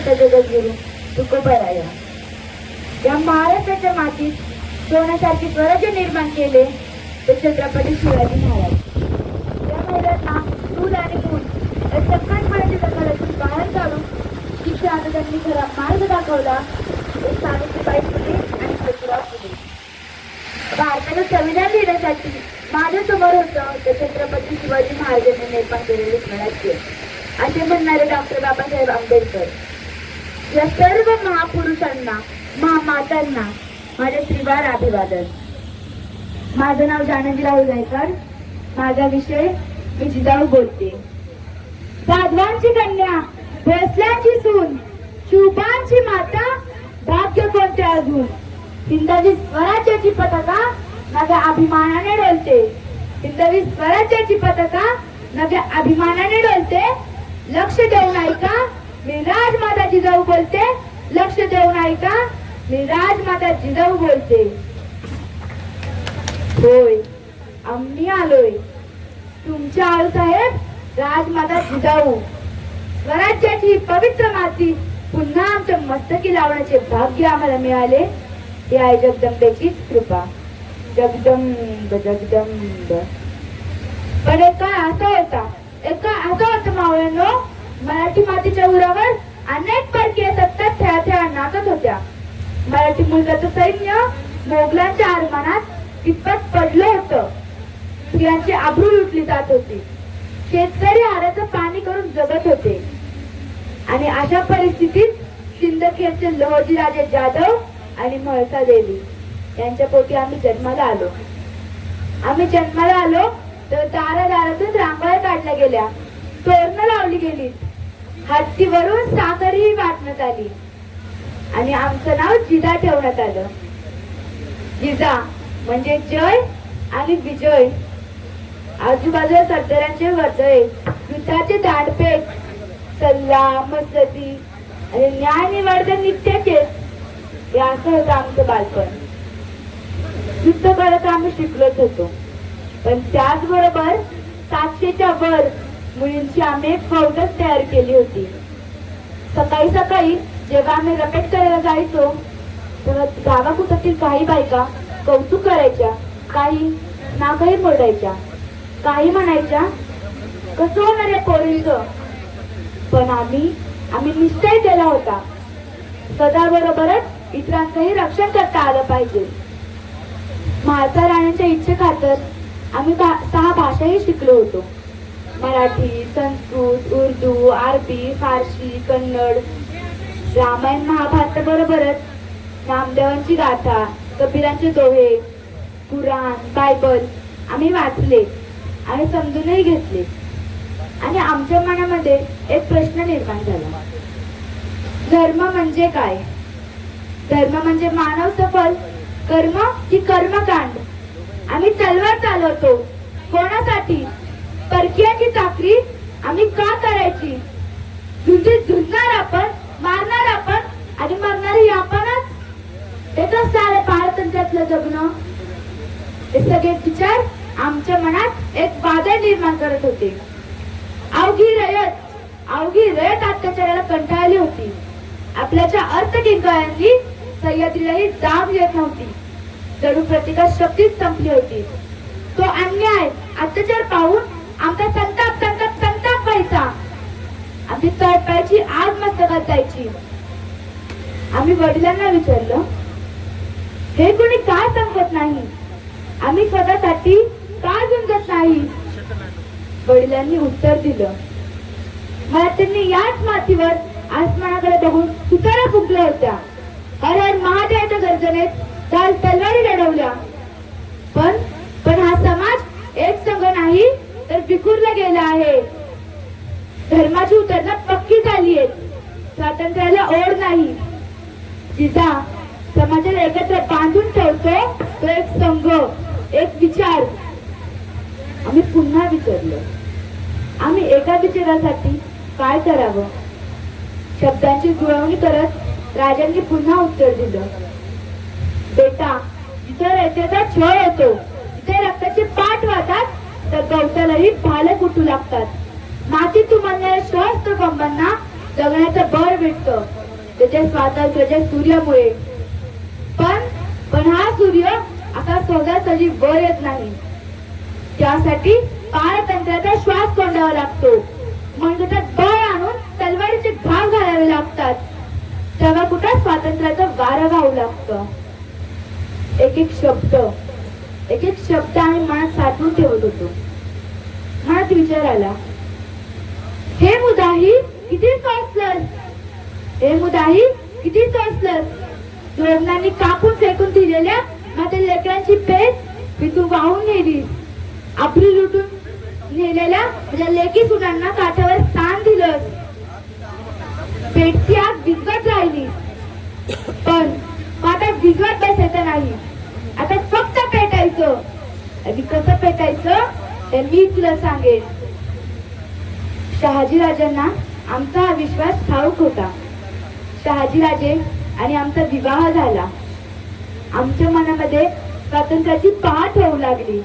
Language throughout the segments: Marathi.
संत जगद्गुरु तुकोबराया. या महाराष्ट्राच्या मातीत सोन्यासारखे स्वराज्य निर्माण केले ते छत्रपती शिवाजी महाराज. या महिलांना चूल आणि मूल या संकटकाळाच्या जंगलातून बाहेर काढून शिक्षणाचा त्यांनी खरा मार्ग दाखवला ते सावित्रीबाई फुले आणि ज्योतिराव फुले. भारताला संविधान लिहिण्यासाठी माझ्या समोर होतं ते छत्रपती शिवाजी महाराजांनी निर्माण केलेले स्वराज्य असे म्हणणारे डॉक्टर बाबासाहेब आंबेडकर. या सर्व महापुरुषांना महामातांना माझे त्रिवार अभिवादन. माझं नाव जानवी राहुल गायकवाड. माझा विषय मी जिजाऊ बोलते. साधवांची कन्या, भोसल्यांची सून, शिवबांची माता, भाग्य कोणते अजून. हिंदवी स्वराज्याची पताका नव्या अभिमानाने डोलते. हिंदवी स्वराज्याची पताका नव्या अभिमानाने डोलते. लक्ष देऊन ऐका, मी राजमाता जिजाऊ बोलते. लक्ष देऊन ऐका, मी राजमाता जिजाऊ बोलते. होय, आम्ही आलोय तुमच्या आळूसाहेब राजमाता जिजाऊ. स्वराज्याची ही पवित्र माती पुन्हा आमच्या मस्तकी लावण्याचे भाग्य आम्हाला मिळाले. ही आहे जगदंबेचीच कृपा. जगदंब जगदंब. पण एक काळ असा होता मावळ्यांनो, मराठी मातीच्या उरावर अनेक परकीय सत्ता थेळा नाचत होत्या. मराठी मुलगाचं सैन्य मोगलांच्या आरमानात कितपत पडलं होतं. स्त्रियांची आबरू लुटली जात होती. शेतकरी हाराचं पाणी करून जगत होते. आणि अशा परिस्थितीत सिंदखेडचे लहोजीराजे जाधव आणि म्हाळसा देवी यांच्या पोटी आम्ही जन्माला आलो तर दारादारातून रांगोळ्या काढल्या गेल्या, तोरणं लावली गेली, हत्तीवरून साखरही वाटण्यात आली आणि आमचं नाव जिजा ठेवण्यात आलं. जिजा म्हणजे जय आणि विजय. आजूबाजूला सरदारांचे वर्दळे, युद्धाचे दांडपेच, सल्ला मसलती आणि न्याय निवडते नित्याचेच. हे असं होतं आमचं बालपण. युद्ध करत आम्ही शिकलोच होतो, पण त्याचबरोबर 700च्या वर मुलींची आम्ही एक फौजच तयार केली होती. सकाळी सकाळी जेव्हा आम्ही रपेट करायला जायचो तेव्हा गावाकुटातील काही बायका कौतुक करायच्या, काही नाकही मोडायच्या, काही म्हणायच्या कसं होणार आहे पोरीचं. पण आम्ही निश्चय केला होता सदाबरोबरच इतरांचंही रक्षण करता आलं पाहिजे. म्हाळसा राणीच्या इच्छे खातर आम्ही 6 भाषाही शिकलो होतो. मराठी, संस्कृत, उर्दू, अरबी, फारसी, कन्नड. रामायण महाभारत बरोबरच नामदेवांची गाथा, कबीरांचे दोहे, कुराण, बायबल आम्ही वाचले आणि समजूनही घेतले. आणि आमच्या मनामध्ये एक प्रश्न निर्माण झाला, धर्म म्हणजे काय. धर्म म्हणजे मानव सफल कर्म की कर्मकांड. आम्ही तलवार चालवतो कोणासाठी. परकीयाची चाकरी आम्ही का करायची. झुंजणार आपण, मारणार आपण आणि मरणारही आपणच. हे तर सारे पारतंत्र्यातलं जगणं. हे सगळे विचार आमच्या मनात एक वादळ निर्माण करत होते. अवघी रयत अत्याचाराला कंटाळली होती. आपल्याच्या अर्थकिंकाळ्यांनी सह्याद्रीलाही जाग येत नव्हती. जणू प्रतिकार शक्तीच संपली होती. तो अन्याय अत्याचार पाहून आमचा संताप व्हायचा. आमची तळपायाची आग मस्तकात जायची. आम्ही वडिलांना विचारलं, हे कोणी काय सांगत नाही. आम्ही स्वतःसाठी का झुंजत नाही. वडिलांनी उत्तर दिलं, मला त्यांनी याच मातीवर आसमानाकडे बघून तुतारा फुंकल्या होत्या. हर हर महादेवाच्या गर्जनेत तलवारी लढवल्या. पण हा समाज एक संघ नाही तर विखुरला गेला आहे. धर्माची उतरणं पक्की झाली आहे. स्वातंत्र्याला ओढ नाही. जिजा समाजाला एकत्र बांधून ठेवतो तो एक संघ, एक विचार. आम्ही पुन्हा विचारलं, आम्ही एका विचारासाठी काय करावं. शब्दांची जुळवणी करत राजांनी पुन्हा उत्तर दिलं, बेटा, जिथे रयतेचा छळ होतो, जिथे रक्ताचे पाठ वाहतात तर गवतालाही भाले फुटू लागतात. मातीत उमलणाऱ्या सहस्त्र बंबांना जगण्याचं बळ भेटतं त्याच्या स्वातंत्र्याच्या सूर्यामुळे. पण हा सूर्य असा सहजासहजी वर येत नाही. त्यासाठी पारतंत्र्याचा श्वास कोंडावा लागतो. म्हणजे त्यात बळ आणून तलवारीचे घाव घालावे लागतात. तेव्हा कुठं स्वातंत्र्याचं वारं वाहू लागतं. एक एक शब्द आम्ही मनात साठवून ठेवत होतो. मनात विचार आला, हे मुदाही किती सोसलंस, हे मुदाही किती सोसलंस. जोडणांनी कापून फेकून दिलेल्या माझ्या लेकरांची पेट मी तू वाहून नेलीस. आपली लुटून नेलेल्या माझ्या लेकी सुनांना काठावर स्थान दिलंस. पेटती आग विझवत राहिली. पण आता विझवत बसायचं नाही, आता फक्त पेटायचं. आणि कसं पेटायचं हे मी तुला सांगेन. शहाजीराजांना आमचा हा विश्वास ठाऊक होता. शहाजीराजे आणि आमचा विवाह झाला. आमच्या मनामध्ये स्वातंत्र्याची पहाट होऊ लागली.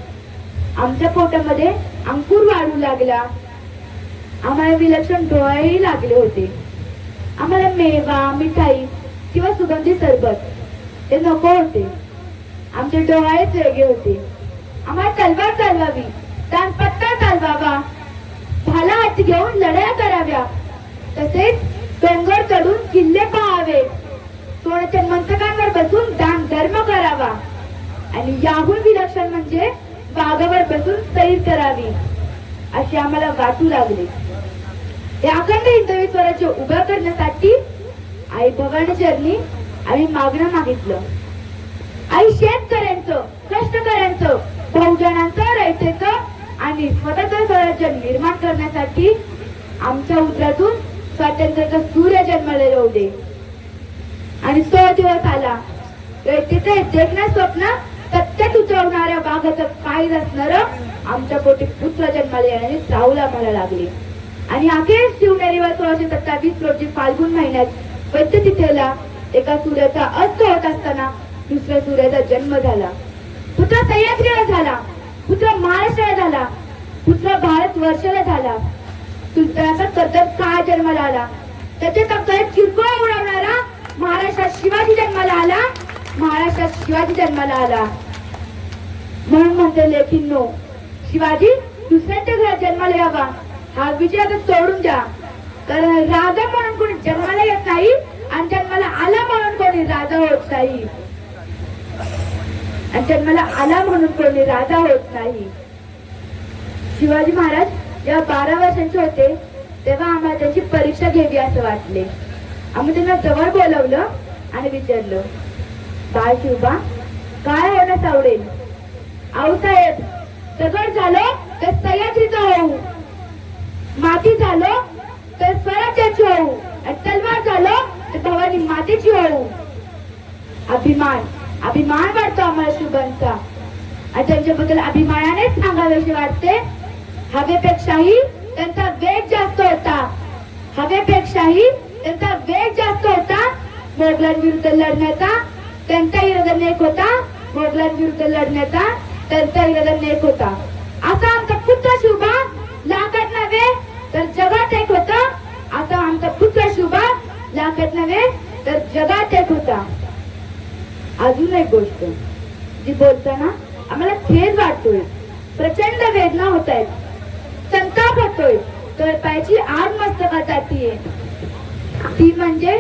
आमच्या पोटामध्ये अंकुर वाढू लागला. आम्हाला विलक्षण डोळेही लागले होते. आम्हाला मेवा, मिठाई किंवा सुगंधी सरबत हे नको होते. आमचे डोळेच वेगळे होते. आम्हाला तलवार चालवावी, दानपत्ता चालवावा, भाला हाती घेऊन लढाया कराव्या, तसेच डोंगर चढून किल्ले पहावे, सोन्याच्या मंचकांवर बसून दान धर्म करावा आणि याहून विलक्षण म्हणजे बागावर बसून सैर करावी असे आम्हाला वाटू लागले. या अखंड हिंदवी स्वराज्य उभा करण्यासाठी आई भवानी चरणी आम्ही मागणं मागितलं. आई शेतकऱ्यांचं, कष्टकऱ्यांचं, बहुजनांचं, रयतेचं आणि स्वतंत्र स्वराज्य निर्माण करण्यासाठी आमच्या उदरातून स्वातंत्र्याचा सूर्य जन्माला येऊ दे. आणि तो दिवस आला. रयतेचे देखणं स्वप्न सत्यात उतरवणाऱ्या वाघाचं पाय असणार आमच्या पोटी पुत्र जन्माला येण्याची चाहूल आम्हाला लागली. आणि अखेर शिवनेरीवर 1627 रोजी फाल्गुन महिन्यात वैद्य तिथेला एका सूर्याचा अस्त होत असताना दुसऱ्या सूर्याचा जन्म झाला. पुत्र सह्याद्रीला झाला, पुत्र महाराष्ट्राला झाला, पुत्र भारत वर्षाला झाला. सुलतानाचा कदर काय जन्माला आला. त्याच्या तक्त्यात किरकोळ उडवणारा महाराष्ट्रात शिवाजी जन्माला आला. महाराष्ट्रात शिवाजी जन्माला आला. म्हणून म्हणते लेखींनो, शिवाजी दुसऱ्यांच्या घरात जन्माला यावा हा विचार आता सोडून द्या. कारण राजा म्हणून कोणी जन्माला येत नाही आणि जन्माला आला म्हणून कोणी राजा होत नाही. आणि जन्माला आला म्हणून कोणी राजा होत नाही. शिवाजी महाराज जेव्हा 12 वर्षांचे होते तेव्हा आम्हाला त्यांची परीक्षा घ्यावी असं वाटले. आम्ही त्यांना जवळ बोलवलं आणि विचारलं, बाळ शिवबा काय होण्यास आवडेल? आऊसाहेब, दगड झालो तर सह्याद्रीचा होऊ, माती झालो तर स्वराज्याची होऊ, आणि तलवार झालो तर भवानी मातेची होऊ. अभिमान वाटतो आम्हाला शिवबांचा आणि त्यांच्याबद्दल अभिमानानेच सांगावेसे वाटते. हवेपेक्षाही त्यांचा वेग जास्त होता. हवेपेक्षाही त्यांचा वेग जास्त होता. मोगलांविरुद्ध लढण्याचा त्यांचा इरादा नेक होता. मोगलांविरुद्ध लढण्याचा त्यांचा इरादा नेक होता. असा आमचा पुत्र शिवबा लाखात नव्हे तर जगात एक होता. असा आमचा पुत्र शिवबा लाखात नव्हे तर जगात एक होता. अजून एक गोष्ट जी बोलताना आम्हाला खेद वाटतोय, प्रचंड वेदना होत आहेत, संताप होतोय, तळपायाची आग मस्तकात जातीये. ती म्हणजे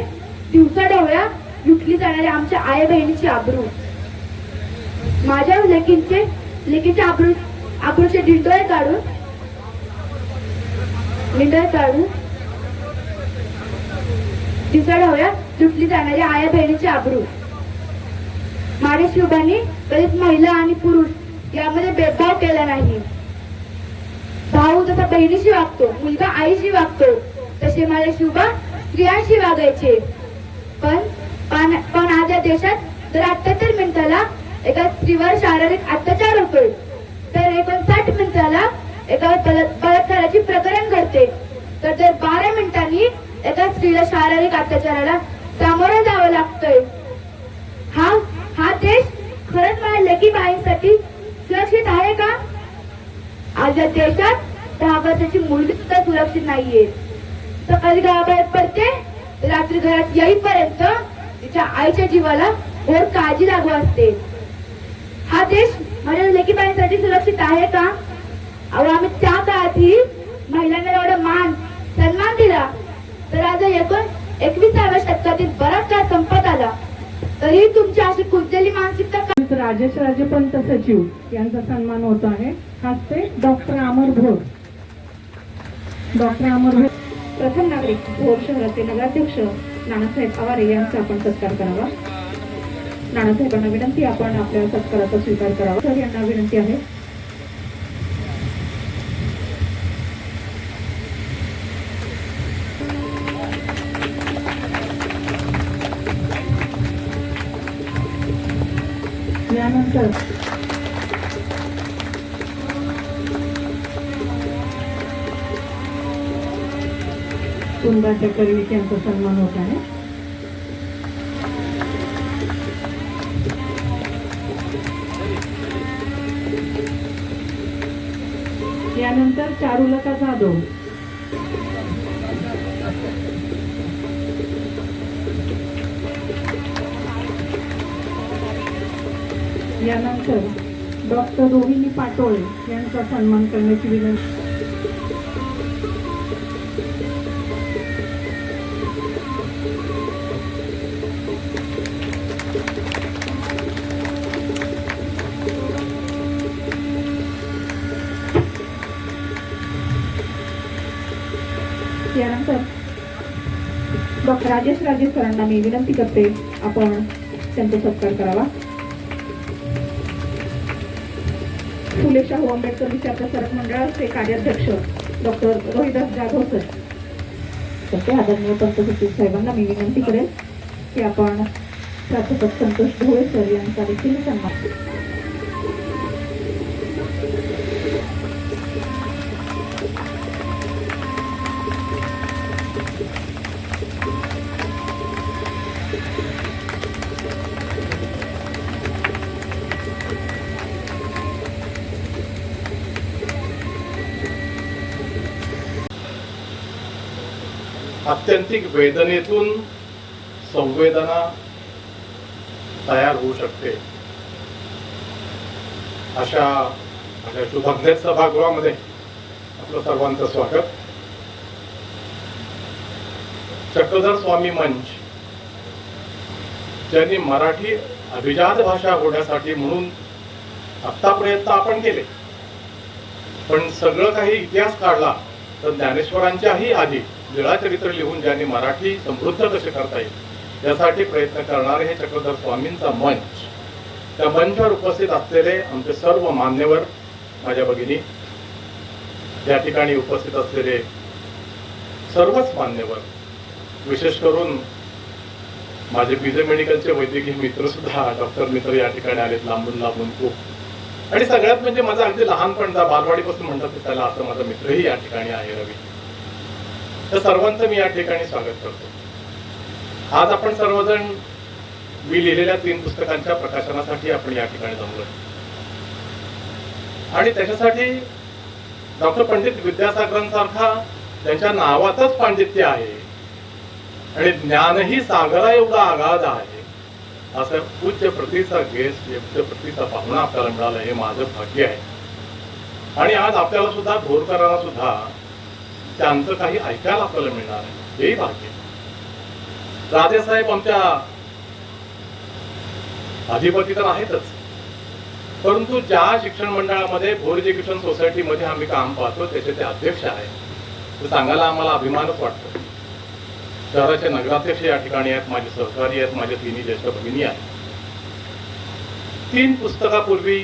दिवसा ढवळ्या लुटली जाणाऱ्या आमच्या आई बहिणीची आबरू. माझ्या लेकीचे आबरूचे डिंडोळे काढून दिवसा ढवळ्या लुटली जाणाऱ्या आई बहिणीची आबरू. माझ्या शिवबांनी कधीच महिला आणि पुरुष यामध्ये भेदभाव केला नाही. भाऊ जसा बहिणीशी वागतो, मुलगा आईशी वागतो, तसे माझे शिवबा स्त्रियांशी वागायचे. पण आज या देशात जर 78 मिनिटाला एका स्त्रीवर शारीरिक अत्याचार होतोय तर 59 मिनिटाला एका बलात्काराची प्रकरण घडते, तर 12 मिनिटांनी एका स्त्रीला शारीरिक अत्याचाराला सामोरं जावं लागतंय. हा देश खरंच माझ्या लेकी बाईंसाठी सुरक्षित आहे का? आज या देशात 10 वर्षाची मुलगी सुद्धा सुरक्षित नाहीये. सकाळी गावाबाहेर पडते रात्री घरात येईपर्यंत तिच्या आईच्या जीवाला घोर काळजी लागू असते. हा देश माझ्या लेकीबाईंसाठी सुरक्षित आहे का? अहो आम्ही त्या काळातही महिलांना एवढा मान सन्मान दिला, तर आज 21व्या शतकातील बराच काळ संपत आला तरी तुमची अशी कुजलेली मानसिकता का? राजेश राजे पंत सचिव यांचा सन्मान होत आहे. हस्ते डॉक्टर अमर भोर. डॉक्टर अमर भोर. प्रथम नागरिक भोर शहराचे नगराध्यक्ष नानासाहेब आवारे यांचा आपण सत्कार करावा. नानासाहेबांना विनंती आपण आपल्या सत्काराचा स्वीकार करावा. सर यांना विनंती आहे. यानंतर कुंदा चक्रवर्ती यांचा सन्मान होत आहे. यानंतर चारुलता जाधव. यानंतर डॉक्टर रोहिणी पाटोळे यांचा सन्मान करण्याची विनंती. यानंतर डॉक्टर राजेश राजे सरांना मी विनंती करते आपण त्यांचा सत्कार करावा. फुले शाहू आंबेडकर विचार प्रसारक मंडळाचे कार्याध्यक्ष डॉक्टर रोहिदास जाधव सर. तसे आदरणीय पंत सचिव साहेबांना मी विनंती करेन की आपण प्राध्यापक संतोष ढोळे सर यांचा देखील सन्मान. आत्यंतिक वेदनेतून संवेदना तयार होऊ शकते. अशा शुभज्ञ सभागृहामध्ये आपलं सर्वांचं स्वागत. चक्रधर स्वामी मंच ज्यांनी मराठी अभिजात भाषा होण्यासाठी म्हणून आत्ता प्रयत्न आपण केले, पण सगळं काही इतिहास काढला तर ज्ञानेश्वरांच्याही आधी लीळाचरित्र लिहून ज्यांनी मराठी समृद्ध कसे करता येईल यासाठी प्रयत्न करणारे हे चक्रधर स्वामींचा मंच. त्या मंचावर उपस्थित असलेले आमचे सर्व मान्यवर, माझ्या भगिनी, या ठिकाणी उपस्थित असलेले सर्वच मान्यवर, विशेष करून माझे बीजे मेडिकलचे वैद्यकीय मित्र सुद्धा, डॉक्टर मित्र या ठिकाणी आलेत लांबून लांबून खूप. आणि सगळ्यात म्हणजे माझा अगदी लहानपणचा बालवाडीपासून म्हणतात की त्याला असं माझा मित्रही या ठिकाणी आहे, रवी. तर सर्वांचं मी या ठिकाणी स्वागत करतो. आज आपण सर्वजण मी लिहिलेल्या 3 पुस्तकांच्या प्रकाशनासाठी आपण या ठिकाणी जमलो आणि त्याच्यासाठी डॉक्टर पंडित विद्यासागरांसारखा त्यांच्या नावातच पांडित्य आहे आणि ज्ञानही सागरा एवढा अगाध आहे असं उच्च प्रतीचा गेस्ट, उच्च प्रतीचा पाहुणा आपल्याला मिळाला, हे माझं भाग्य आहे. आणि आज आपल्याला सुद्धा, भोरकरांना सुद्धा त्यांचं काही ऐकायला आपल्याला मिळणार आहे, हेही भाग्य. राजेसाहेब आमच्या अधिपती तर आहेतच, परंतु ज्या शिक्षण मंडळामध्ये भोर एज्युकेशन सोसायटीमध्ये आम्ही काम पाहतो त्याचे ते अध्यक्ष आहेत, ते सांगायला आम्हाला अभिमानच वाटतो. शहराचे नगराध्यक्ष या ठिकाणी आहेत, माझे सहकारी आहेत, माझ्या 3 ज्येष्ठ भगिनी आहेत. 3 पुस्तकापूर्वी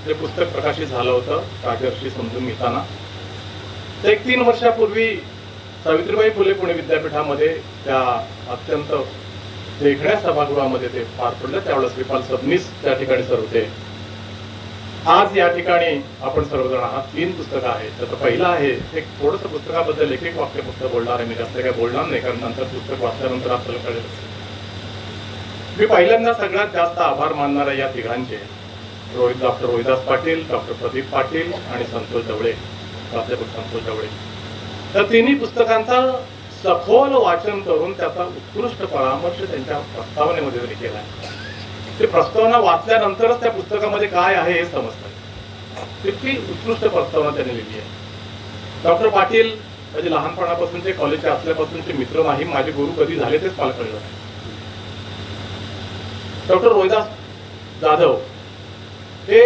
जे पुस्तक प्रकाशित झालं होतं राजर्षी समजून घेताना, ते 1-3 वर्षापूर्वी सावित्रीबाई फुले पुणे विद्यापीठामध्ये त्या अत्यंत देखण्या सभागृहामध्ये ते पार पडलं. त्यावेळेस श्रीपाल सबनीस त्या ठिकाणी सर होते. आज या ठिकाणी आपण सर्वजण आहात. 3 पुस्तकं आहेत. त्याचं पहिलं आहे, एक थोडंसं पुस्तकाबद्दल एक वाक्य फक्त बोलणार आहे मी, जास्त काय बोलणार नाही, कारण नंतर पुस्तक वाचल्यानंतर आपल्याला कळेल. मी पहिल्यांदा सगळ्यात जास्त आभार मानणाऱ्या या तिघांचे, डॉक्टर रोहिदास पाटील, डॉक्टर प्रदीप पाटील आणि संतोष ढवळे, प्राध्यापक संतोष ढवळे. तर तिन्ही पुस्तकांचा सखोल वाचन करून त्याचा उत्कृष्ट परामर्श त्यांच्या प्रस्तावनेमध्ये जरी केला आहे. ते प्रस्तावना वाचल्यानंतरच त्या पुस्तकामध्ये काय आहे हे समजतं. तितकी उत्कृष्ट प्रस्तावना त्यांनी लिहिली आहे. डॉक्टर पाटील म्हणजे लहानपणापासूनचे कॉलेजचे असल्यापासूनचे मित्र नाही, माझे गुरु कधी झाले तेच मला कळलं नाही. डॉक्टर रोहिदास जाधव हे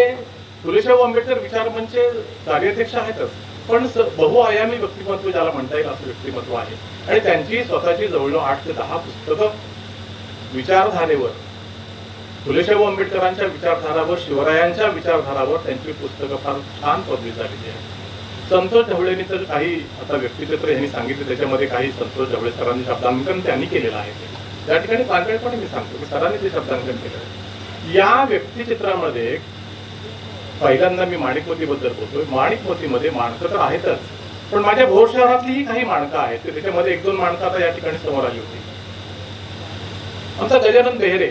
फुलेशाहू आंबेडकर विचार मंचचे कार्याध्यक्ष आहेतच, पण बहुआयामी व्यक्तिमत्व ज्याला म्हणता येईल असं व्यक्तिमत्व आहे. आणि त्यांची स्वतःची जवळजवळ 8 ते 10 पुस्तकं विचारधारेवर, फुलेशाहू आंबेडकरांच्या विचारधारावर, शिवरायांच्या विचारधारावर त्यांची पुस्तकं फार छान पब्लिश झालेली आहे. संतोष ढवळेंनी तर काही आता व्यक्तिचित्र यांनी सांगितले, त्याच्यामध्ये काही संतोष ढवळे सरांनी शब्दांकन त्यांनी केलेलं आहे. त्या ठिकाणी पारदर्शपणे मी सांगतो की सरांनी ते शब्दांकन केलं आहे. या व्यक्तिचित्रामध्ये पहिल्यांदा मी माणिकमतीबद्दल बोलतोय. माणिकमतीमध्ये माणसं तर आहेतच, पण माझ्या भोर शहरातलीही काही माणकं आहेत. त्याच्यामध्ये 1-2 माणकं आता या ठिकाणी समोर आली होती. आमचा गजानन बेहरे,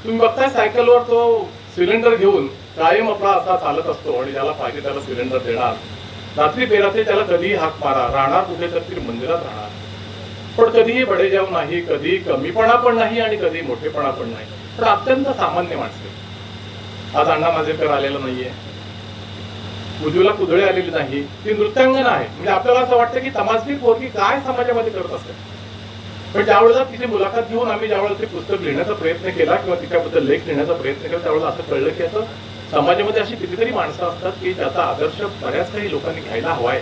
तुम्ही बघताय सायकलवर तो सिलेंडर घेऊन कायम आपला असा चालत असतो आणि ज्याला पाहिजे त्याला सिलेंडर देणार. रात्री बेरात्री त्याला कधीही हाक मारा, राहणार कुठे तर ती मंदिरात राहणार, पण कधीही बडेजाव नाही, कधी कमीपणा पण नाही आणि कधी मोठेपणा पण नाही. पण अत्यंत सामान्य माणसे. आज अण्णा नाझेरकर आलेला नाहीये, उज्ज्वला कुदळे आलेली नाही, ती नृत्यांगना आहे. म्हणजे आपल्याला असं वाटतं की तमासबीर पोरगी काय समाजामध्ये करत असते. पण ज्यावेळेला तिची मुलाखत घेऊन आम्ही ज्यावेळेला ते पुस्तक लिहिण्याचा प्रयत्न केला किंवा तिच्याबद्दल लेख लिहिण्याचा प्रयत्न केला, त्यावेळेला असं कळलं की असं समाजामध्ये अशी कितीतरी माणसं असतात की ज्याचा आदर्श बऱ्याच काही लोकांनी घ्यायला हवाय.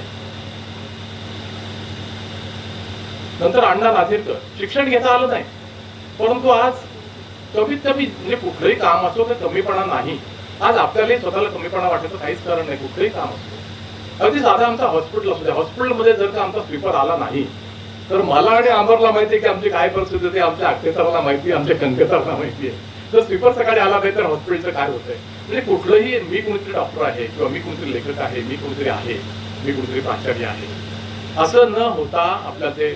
नंतर अण्णा नाझेरकर, शिक्षण घेता आलं नाही, परंतु आज कमीत कमी म्हणजे कुठलंही काम असो तर कमीपणा नाही. आज आपल्याला स्वतःला कमीपणा वाटायचं काहीच कारण नाही. कुठलंही काम असो, अगदी साधा आमचा हॉस्पिटल असू द्या, हॉस्पिटलमध्ये जर का आमचा स्वीपर आला नाही तर मला आणि आमरला माहिती आहे की आमची काय परिस्थिती होती, आमच्या अख्खेसराला माहिती आहे, आमच्या कंकसराला माहिती आहे. जर स्वीपर सकाळी आला नाही तर हॉस्पिटलचं काय होतंय. म्हणजे कुठलंही, मी कोणीतरी डॉक्टर आहे किंवा मी कोणीतरी लेखक आहे, मी कोणीतरी आहे, मी कोणीतरी प्राचार्य आहे, असं न होता आपल्या ते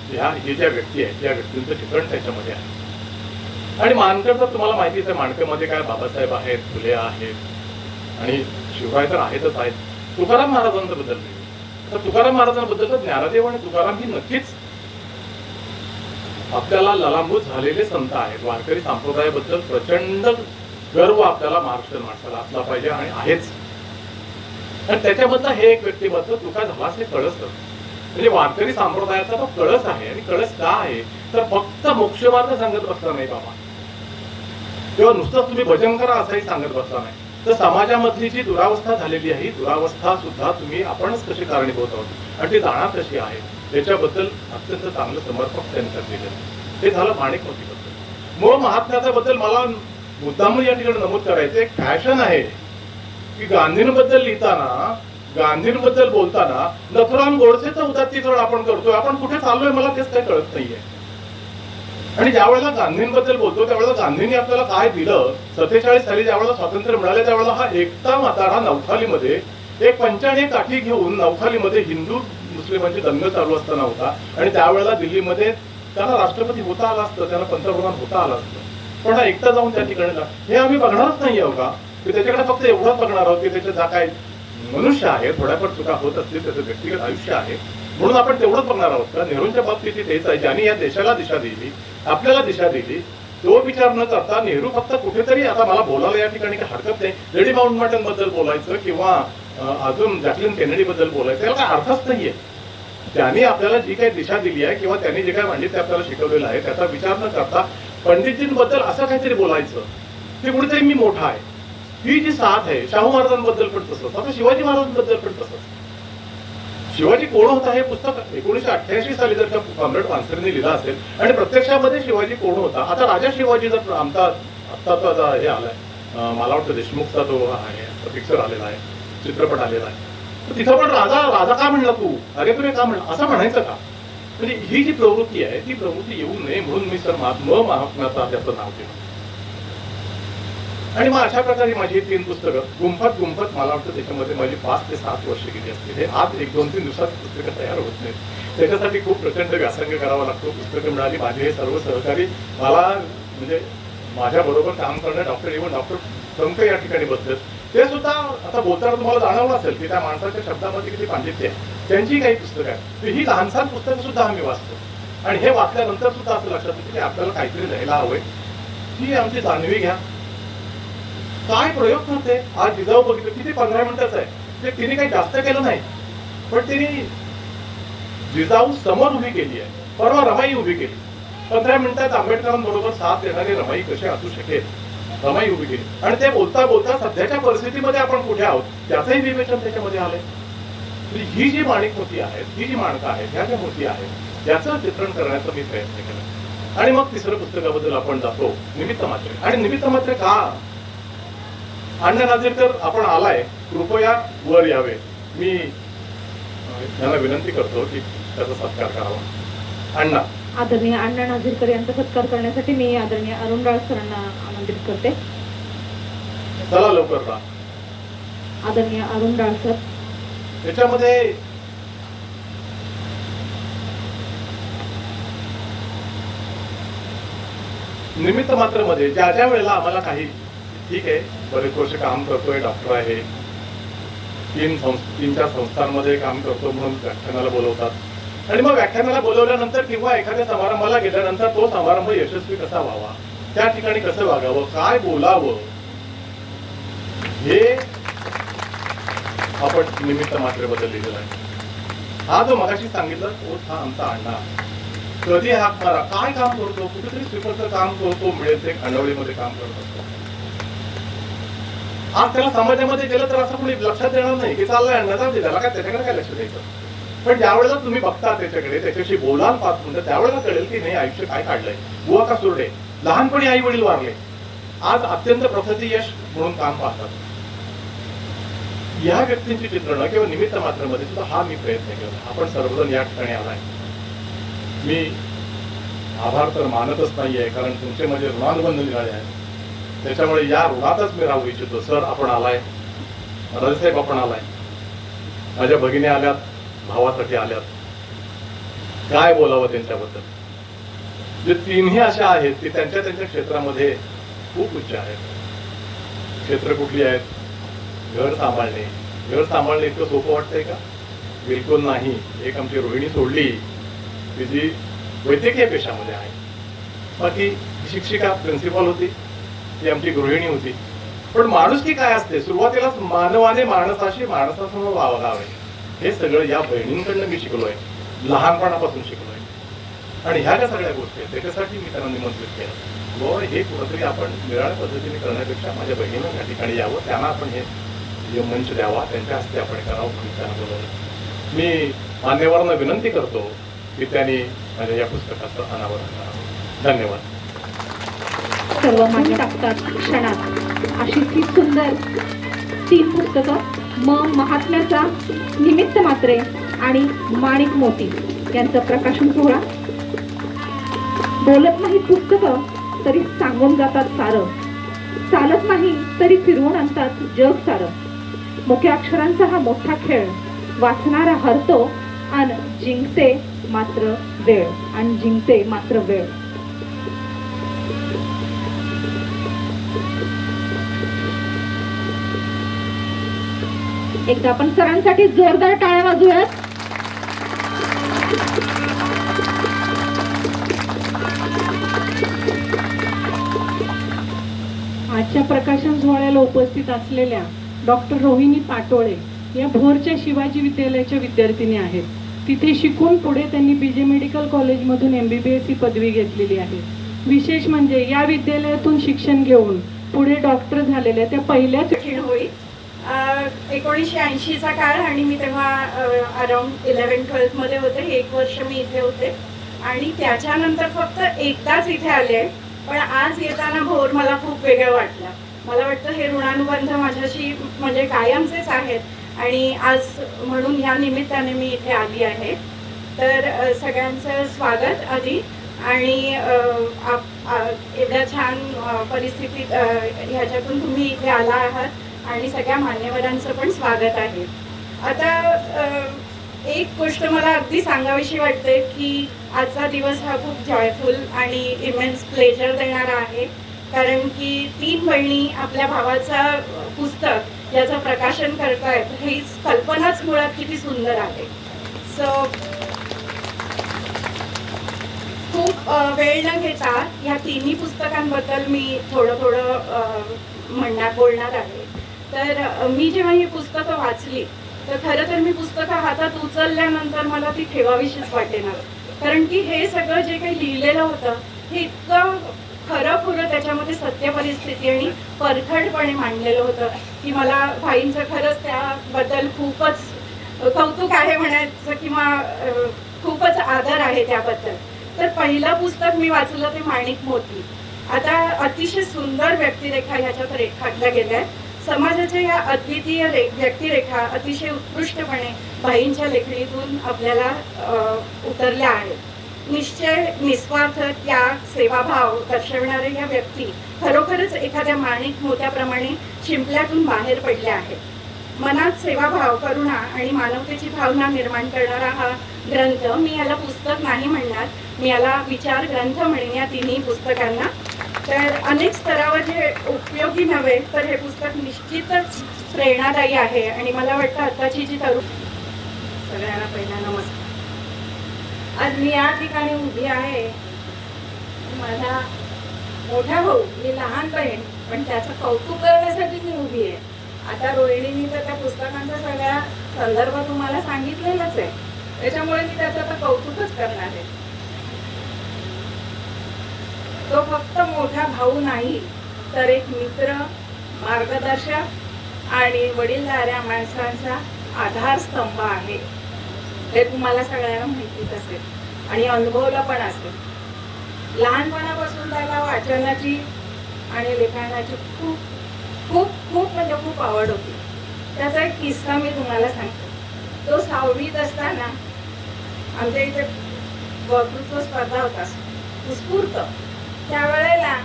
हे ज्या व्यक्ती आहेत त्या व्यक्तींचं चित्रण त्याच्यामध्ये आहे. आणि मानकर तर तुम्हाला माहितीच आहे, माणकमध्ये काय बाबासाहेब आहेत, फुले आहेत आणि शिवराय तर आहेतच आहेत. तुकाराम महाराजांबद्दल, तर तुकाराम महाराजांबद्दल तर ज्ञानदेव आणि तुकाराम ही नक्कीच आपल्याला ललांबूत झालेले संत आहेत. वारकरी संप्रदायाबद्दल प्रचंड गर्व आपल्याला महाराष्ट्रीयन माणसाला असला पाहिजे आणि आहेच. आणि त्याच्याबद्दल हे एक व्यक्तिमत्व तुका झालाच हे कळस. म्हणजे वारकरी संप्रदायाचा तो कळस आहे. आणि कळस का आहे तर फक्त मोक्षमार्ग सांगत बसला नाही बाबा, किंवा नुसतं तुम्ही भजन करा असंही सांगत बसला नाही, तर समाजामधली जी दुरावस्था झालेली आहे ही दुरावस्था सुद्धा तुम्ही आपणच कशी कारणीभूत आहोत आणि ती जाणार कशी आहे त्याच्याबद्दल अत्यंत चांगलं समर्पक त्यांनी केलेलं. हे झालं माणिकमतीबद्दल. मूळ महात्म्याच्या बद्दल मला मुद्दाम या ठिकाणी नमूद करायचं, एक फॅशन आहे की गांधींबद्दल लिहिताना, गांधींबद्दल बोलताना नथुराम गोडसेचं उदात्तीकरण आपण करतोय. आपण कुठे चाललोय मला तेच काही कळत नाहीये. आणि ज्या वेळेला गांधींबद्दल बोलतो त्यावेळेला गांधींनी आपल्याला काय दिलं. 47 साली ज्यावेळेला स्वातंत्र्य मिळाले त्यावेळेला हा एकटा म्हातारा नवखालीमध्ये एक पंचाने काठी घेऊन नवखालीमध्ये हिंदू मुस्लिमांची दंग चालू असताना होता. आणि त्यावेळेला दिल्लीमध्ये त्याला राष्ट्रपती होता आला असतं, त्याला पंतप्रधान होता आला असतं, पण हा एकटा जाऊन त्या ठिकाणी हे आम्ही बघणारच नाही आहोत का, की त्याच्याकडे फक्त एवढंच बघणार आहोत की त्याच्या ज्या काय मनुष्य आहे, थोड्याफार चुका होत असतील, त्याचं व्यक्तिगत आयुष्य आहे म्हणून आपण तेवढंच बघणार आहोत का. नेहरूंच्या बाबतीत तेच आहे, ज्यांनी या देशाला दिशा दिली, आपल्याला दिशा दिली, तो विचार न करता नेहरू फक्त कुठेतरी, आता मला बोलायला या ठिकाणी काही हरकत नाही, लेडी माउंटबॅटन बद्दल बोलायचं किंवा अजून जॅकलिन केनेडी बद्दल बोलायचं याला काय अर्थच नाहीये. त्यांनी आपल्याला जी काही दिशा दिली आहे किंवा त्यांनी जे काय मांडले ते आपल्याला शिकवलेलं आहे त्याचा विचार न करता पंडितजींबद्दल असं काहीतरी बोलायचं की कुठेतरी मी मोठा आहे. ही जी साथ आहे, शाहू महाराजांबद्दल पण तसंच, आता शिवाजी महाराजांबद्दल पण तसंच. शिवाजी कोण होता हे पुस्तक 1988 साली जर का कॉम्रेड पानसरेंनी लिहिलं असेल आणि प्रत्यक्षामध्ये शिवाजी कोण होता. आता राजा शिवाजी जर आमचा आत्ताचा हे आलाय, मला वाटतं देशमुखचा तो आहे पिक्चर आलेला आहे, चित्रपट आलेला आहे, तर तिथं पण राजा राजा का म्हणला तू, अरे तुला का म्हणलं असं म्हणायचं का. म्हणजे ही जी प्रवृत्ती आहे ती प्रवृत्ती येऊ नये म्हणून मी सर महात्म्याचा त्याचं नाव केलं. आणि मग अशा प्रकारे माझी 3 पुस्तकं गुंफत मला वाटतं त्याच्यामध्ये माझी 5 ते 7 वर्ष गेली असतील. हे आज 1-2-3 दिवसात पुस्तकं तयार होत नाहीत. त्याच्यासाठी खूप प्रचंड व्यासंग करावा लागतो. पुस्तकं मिळाली. माझे हे सर्व सहकारी मला म्हणजे माझ्या बरोबर काम करणारे डॉक्टर प्रमुख या ठिकाणी बसलेत. ते सुद्धा आता बोलताना तुम्हाला जाणवलं असेल की त्या माणसाच्या शब्दामध्ये किती पांडित्य आहे. त्यांची काही पुस्तकं आहेत, ही लहानसहान पुस्तकं सुद्धा आम्ही वाचतो आणि हे वाचल्यानंतर सुद्धा असं लक्षात येतं की आपल्याला काहीतरी लिहायला हवंय. ही आमची जाणवी घ्या. काय प्रयोग करते आज जिजाऊ बघितलं किती 15 मिनिटाचं आहे, ते तिने काही जास्त केलं नाही, पण तिने जिजाऊ समोर उभी केली आहे. परवा रमाई उभी केली. 15 मिनिटात आंबेडकरांबरोबर साथ देणारी रमाई कशी असू शकेल, रमाई उभी केली. आणि ते बोलता बोलता सध्याच्या परिस्थितीमध्ये आपण कुठे आहोत त्याचंही विवेचन त्याच्यामध्ये आलंय. ही जी माणिकमोती आहेत, ही जी माणकं आहेत, ह्या ज्या मोती आहेत, याचं चित्रण करण्याचा मी प्रयत्न केला. आणि मग तिसऱ्या पुस्तकाबद्दल आपण जातो, निमित्त मात्र. आणि निमित्त मात्र का? अण्णा नाझीरकर आपण आलाय, कृपया वर यावे. मी त्यांना विनंती करतो की त्याचा सत्कार करावा. अण्णा. आदरणीय अण्णा नाझीरकर यांचा सत्कार करण्यासाठी मी आदरणीय अरुण राळ सरांना आमंत्रित करते. चला लवकर राहा. आदरणीय अरुण राळ सर. त्याच्यामध्ये निमित्त मात्र मध्ये ज्या ज्या वेळेला आम्हाला काही, ठीक आहे बरेच वर्ष काम करतोय, डॉक्टर आहे, 3-4 संस्थांमध्ये काम करतो म्हणून व्याख्यानाला बोलवतात. आणि मग व्याख्यानाला बोलवल्यानंतर किंवा एखाद्या समारंभाला गेल्यानंतर तो समारंभ यशस्वी कसा व्हावा, त्या ठिकाणी कसं वागावं, काय बोलावं, हे आपण निमित्त मात्रेबद्दल लिहिलेलं आहे. हा जो मगाशी सांगितलं तोच हा आमचा अण्णा. कधी हाक मारा, काय काम करतो, कुठेतरी स्वीकारचं काम करतो, मिळेल ते खांडवळीमध्ये काम करत असतो. आज त्याला समाजामध्ये गेलं तर असं कोणी लक्षात देणार नाही की चाललंय अण्णा, जाऊ दे त्याला, काय त्याच्याकडे काय लक्ष द्यायचं. पण ज्यावेळेला तुम्ही बघता त्याच्याकडे, त्याच्याशी बोलाल 5 मिनिटं, त्यावेळेला कळेल की नाही आयुष्य काय काढलंय, बुवा का सुरडे. लहानपणी आई वडील वारले, आज अत्यंत प्रसिद्धी यश म्हणून काम पाहतात. या व्यक्तींची चित्रणं किंवा निमित्त मात्रमध्ये सुद्धा हा मी प्रयत्न केला. आपण सर्वजण या ठिकाणी आलाय. मी आभार तर मानतच नाहीये, कारण तुमचे माझे ऋणानुबंध निघाले आहेत. त्याच्यामुळे या ऋणातच मी राहू इच्छितो. सर आपण आलाय, राजेसाहेब आपण आलाय, माझ्या भगिनी आल्यात, भावासाठी आल्यात. काय बोलावं त्यांच्याबद्दल. जे तीनही अशा आहेत की त्यांच्या त्यांच्या क्षेत्रामध्ये खूप उच्च आहेत. क्षेत्र कुठली आहेत? घर सांभाळणे. घर सांभाळणे इतकं सोपं वाटतंय का? बिलकुल नाही. एक आमची रोहिणी सोडली की जी वैद्यकीय पेशामध्ये आहे, बाकी शिक्षिका प्रिन्सिपल होती, ती आमची गृहिणी होती. पण माणुसकी काय असते, सुरुवातीलाच मानवाने माणसाशी माणसासमोर वागावे, हे सगळं या बहिणींकडनं मी शिकलोय, लहानपणापासून शिकलोय. आणि ह्या ज्या सगळ्या गोष्टी आहेत त्याच्यासाठी मी त्यांना निमंत्रित केलं. व हे कुठंतरी आपण निराळ्या पद्धतीने करण्यापेक्षा माझ्या बहिणीनं त्या ठिकाणी यावं, त्यांना आपण हे मंच द्यावा, त्यांच्या हस्ते आपण करावं म्हणून त्यांना बोलवलं. मी मान्यवरांना विनंती करतो की त्यांनी माझ्या या पुस्तकाचं अनावरण करावं. धन्यवाद. सर्व मान्य टाकतात क्षणात अशी ती सुंदर 3 पुस्तकं, महात्म्याचा, निमित्त मात्रे आणि माणिक मोती यांचं प्रकाशन सोहळा. बोलत नाही पुस्तकं तरी सांगून जातात सारं, चालत नाही तरी फिरवून आणतात जग सारं. मोठ्या अक्षरांचा हा मोठा खेळ, वाचणारा हरतो आणि जिंकते मात्र वेळ, आणि जिंकते मात्र वेळ. एकदा आपण सरांसाठी जोरदार टाळ्या वाजूयात. आजच्या प्रकाशन सोहळ्याला उपस्थित असलेल्या डॉक्टर रोहिणी पाटोळे या भोरच्या शिवाजी विद्यालयाच्या विद्यार्थिनी आहेत. तिथे शिकून पुढे त्यांनी BJ मेडिकल कॉलेजमधून MBBS ही पदवी घेतलेली आहे. विशेष म्हणजे या विद्यालयातून शिक्षण घेऊन पुढे डॉक्टर झालेल्या त्या पहिल्याच होईल. 1980चा काळ आणि मी तेव्हा अराउंड 11-12 मध्ये होते. 1 वर्ष मी इथे होते आणि त्याच्यानंतर फक्त एकदाच इथे आले. पण आज येताना भोर मला खूप वेगळं वाटलं. मला वाटतं हे ऋणानुबंध माझ्याशी म्हणजे कायमचेच आहेत आणि आज म्हणून या निमित्ताने मी इथे आली आहे. तर सगळ्यांचं स्वागत आधी. आणि एवढ्या छान परिस्थितीत ह्याच्यातून तुम्ही इथे आला आहात आणि सगळ्या मान्यवरांचं पण स्वागत आहे. आता एक गोष्ट मला अगदी सांगावीशी वाटते की आजचा दिवस हा खूप जॉयफुल आणि इमेन्स प्लेजर देणारा आहे. कारण की 3 बहिणी आपल्या भावाचा पुस्तक याचं प्रकाशन करतायत ही कल्पनाच मुळात किती सुंदर आहे. सो खूप वेळ न घेता या तिन्ही पुस्तकांबद्दल मी थोडं बोलणार आहे. तर मी जेव्हा ही पुस्तकं वाचली तर खरं तर मी पुस्तकं हातात उचलल्यानंतर मला ती ठेवावीशीच वाटेना, कारण की हे सगळं जे काही लिहिलेलं होतं हे इतकं खरं त्याच्यामध्ये सत्य परिस्थिती आणि परखडपणे मांडलेलं होतं की मला भाईंचं खरंच त्याबद्दल खूपच कौतुक आहे म्हणायचं किंवा खूपच आदर आहे त्याबद्दल. तर पहिलं पुस्तक मी वाचलं ते माणिक मोती. आता अतिशय सुंदर व्यक्तिरेखा ह्याच्यात रेखाटल्या गेल्या आहेत. समाजाच्या या अद्वितीय व्यक्तिरेखा अतिशय उत्कृष्टपणे भाईंच्या लेखणीतून आपल्याला उतरल्या आहेत. निश्चय, निस्वार्थ त्याग, सेवाभाव दर्शवणाऱ्या या व्यक्ती खरोखरच एखाद्या माणिक मोत्याप्रमाणे शिंपल्यातून बाहेर पडल्या आहेत. मनात सेवाभाव, करुणा आणि मानवतेची भावना निर्माण करणारा हा ग्रंथ, मी याला पुस्तक नाही म्हणणार, मी याला विचार ग्रंथ म्हणेन या तिन्ही पुस्तकांना. तर अनेक स्तरावर जे उपयोगी नव्हे तर हे पुस्तक निश्चितच प्रेरणादायी आहे. आणि मला वाटतं आताची जी तरुण, सगळ्यांना पहिला नमस्कार. आज मी या ठिकाणी उभी आहे. माझा मोठा भाऊ, मी लहान बहीण, पण त्याचं कौतुक करण्यासाठी मी उभी आहे. आता रोहिणीने तर त्या पुस्तकांचा सगळ्या संदर्भ तुम्हाला सांगितलेलाच आहे, त्याच्यामुळे मी त्याचं आता कौतुकच करणार आहे. तो फक्त मोठा भाऊ नाही तर एक मित्र, मार्गदर्शक आणि वडीलधाऱ्या माणसांचा आधारस्तंभ आहे. हे तुम्हाला सगळ्यांना माहितीच असेल आणि अनुभवलं पण असेल. लहानपणापासून त्याला वाचनाची आणि लेखनाची खूप खूप खूप म्हणजे खूप आवड होती. त्याचा एक किस्सा मी तुम्हाला सांगते. तो 6वीत असताना आमच्या इथे वक्तृत्व स्पर्धा होता उत्स्फूर्त. त्यावेळेला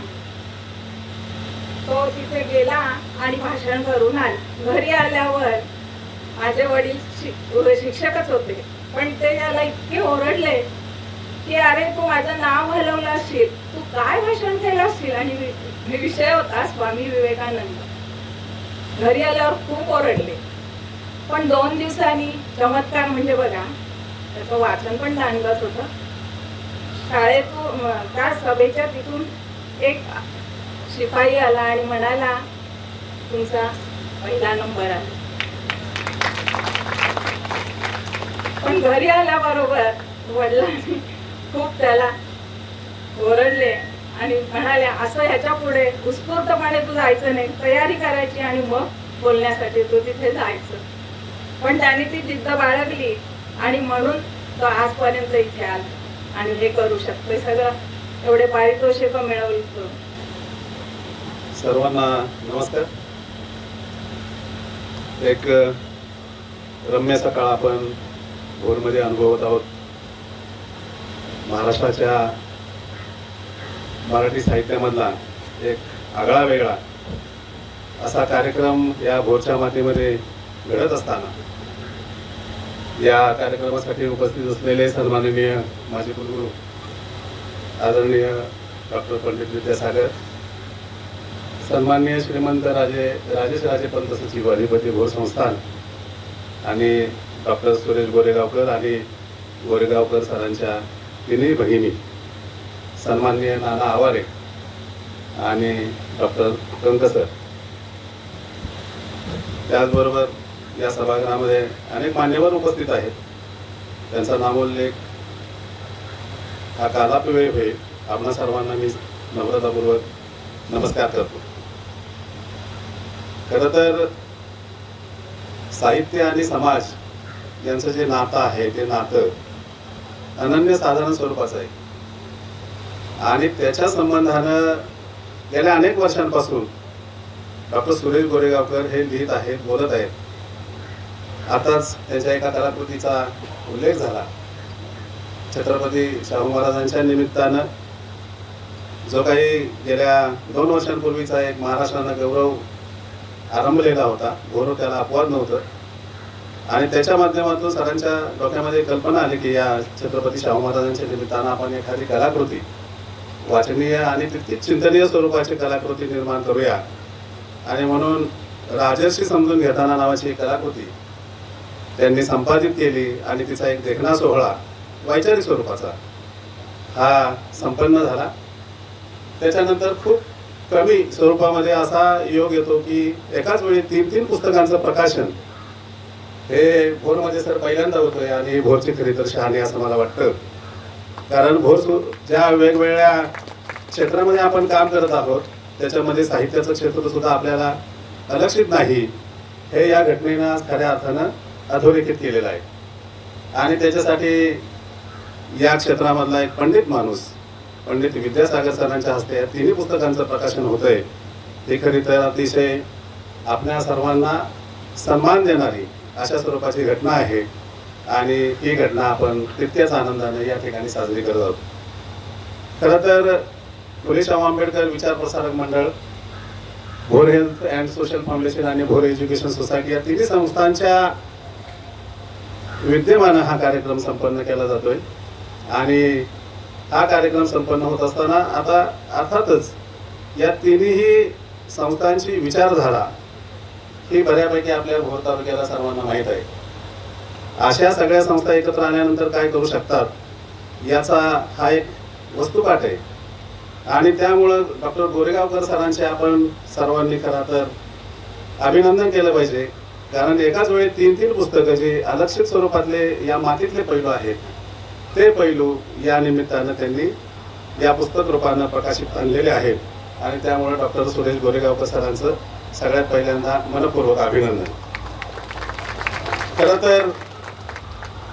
तो तिथे गेला आणि भाषण करून आला. घरी आल्यावर माझे वडील शिक्षकच होते, पण ते त्याला इतके ओरडले की अरे तू माझं नाव हलवलं असशील, तू काय भाषण केलं असशील. आणि विषय होता स्वामी विवेकानंद. घरी आल्यावर खूप ओरडले, पण 2 दिवसांनी चमत्कार म्हणजे बघा, त्याचं वाचन पण दांडगत होतं. शाळेतून त्या सभेच्या तिथून एक शिपाई आला आणि म्हणाला तुमचा पहिला नंबर आला. पण घरी आल्याबरोबर वडिलांनी खूप त्याला ओरडले आणि म्हणाले असं ह्याच्या पुढे उत्स्फूर्तपणे तू जायचं नाही, तयारी करायची आणि मग बोलण्यासाठी तू तिथे जायचं. पण त्याने ती जिद्द बाळगली आणि म्हणून तो आजपर्यंत इथे आला आणि हे करू शकतोय सगळं. एवढे पारितोषिक मिळवलं. सर्वांना नमस्कार. एक रम्य सकाळ आपण भोरमध्ये अनुभवत आहोत. महाराष्ट्राच्या मराठी साहित्यामधला एक आगळा वेगळा असा कार्यक्रम या भोरच्या मातीमध्ये घडत असताना या कार्यक्रमासाठी उपस्थित असलेले सन्माननीय माजी कुलगुरू आदरणीय डॉक्टर पंडित विद्यासागर, सन्माननीय श्रीमंत राजेश पंत सचिव अधिपती भोर संस्थान आणि डॉक्टर सुरेश गोरेगावकर आणि गोरेगावकर सरांच्या तिन्ही भगिनी, सन्माननीय नाना आवारे आणि डॉक्टर कंकसर, त्याचबरोबर या सभागृहामध्ये अनेक मान्यवर उपस्थित आहेत. त्यांचा नामोल्लेख हा कालापवेळ होईल. आपणा सर्वांना मी नम्रतापूर्वक नमस्कार करतो. खरं तर साहित्य आणि समाज यांचं जे नातं आहे ते नातं अनन्यसाधारण स्वरूपाचं आहे आणि त्याच्या संबंधानं गेल्या अनेक वर्षांपासून डॉक्टर सुरेश गोरेगावकर हे लिहित आहेत, बोलत आहेत. आताच त्यांच्या एका कलाकृतीचा उल्लेख झाला. छत्रपती शाहू महाराजांच्या निमित्तानं जो काही गेल्या 2 वर्षांपूर्वीचा एक महाराष्ट्रानं गौरव आरंभलेला होता, गौरव त्याला अपवाद नव्हतं. आणि त्याच्या माध्यमातून सरांच्या डोक्यामध्ये कल्पना आली की या छत्रपती शाहू महाराजांच्या निमित्तानं आपण एखादी कलाकृती वाचनीय आणि तितकीच चिंतनीय स्वरूपाची कलाकृती निर्माण करूया. आणि म्हणून राजर्षी समजून घेताना नावाची एक कलाकृती त्यांनी संपादित केली आणि तिचा एक देखणा सोहळा वैचारिक स्वरूपाचा हा संपन्न झाला. त्याच्यानंतर खूप कमी स्वरूपामध्ये असा योग येतो की एकाच वेळी 3 पुस्तकांचं प्रकाशन हे भोरमध्ये सर पहिल्यांदा होतोय आणि भोरची खरी तर शहाणी असं मला वाटतं. कारण ज्या वेगवेगळ्या क्षेत्रामध्ये आपण काम करत आहोत त्याच्यामध्ये साहित्याचं क्षेत्र सुद्धा आपल्याला अलक्षित नाही हे या घटनेनं खऱ्या अर्थानं अधोरेखित केलेलं आहे. आणि त्याच्यासाठी या क्षेत्रामधला एक पंडित माणूस पंडित विद्यासागर सरांच्या हस्ते या 3 पुस्तकांचं प्रकाशन होतंय. ही खरी तर अतिशय आपल्या सर्वांना सन्मान देणारी अशा स्वरूपाची घटना आहे आणि ही घटना आपण तितक्याच आनंदाने या ठिकाणी साजरी करत आहोत. खरं तर फुले शाहू आंबेडकर विचार Prasarak Mandal, Bhor health and social foundation आणि भोर एज्युकेशन सोसायटी या 3 संस्थांच्या विद्यमानं हा कार्यक्रम संपन्न केला जातोय. आणि हा कार्यक्रम संपन्न होत असताना आता अर्थातच या 3ही संस्थांची विचारधारा ही बऱ्यापैकी आपल्या भोर तालुक्याला सर्वांना माहीत आहे. अशा सगळ्या संस्था एकत्र आल्यानंतर काय करू शकतात याचा हा एक वस्तुपाठ आहे. आणि त्यामुळं डॉक्टर गोरेगावकर सरांचे आपण सर्वांनी खरं तर अभिनंदन केलं पाहिजे. कारण एकाच वेळी 3 पुस्तकं जे अलक्षित स्वरूपातले या मातीतले पैलू आहेत ते पैलू या निमित्तानं त्यांनी या पुस्तक रूपानं प्रकाशित आणलेले आहेत. आणि त्यामुळे डॉक्टर सुरेश गोरेगावकर सरांचं सगळ्यात पहिल्यांदा मनपूर्वक अभिनंदन. खरं तर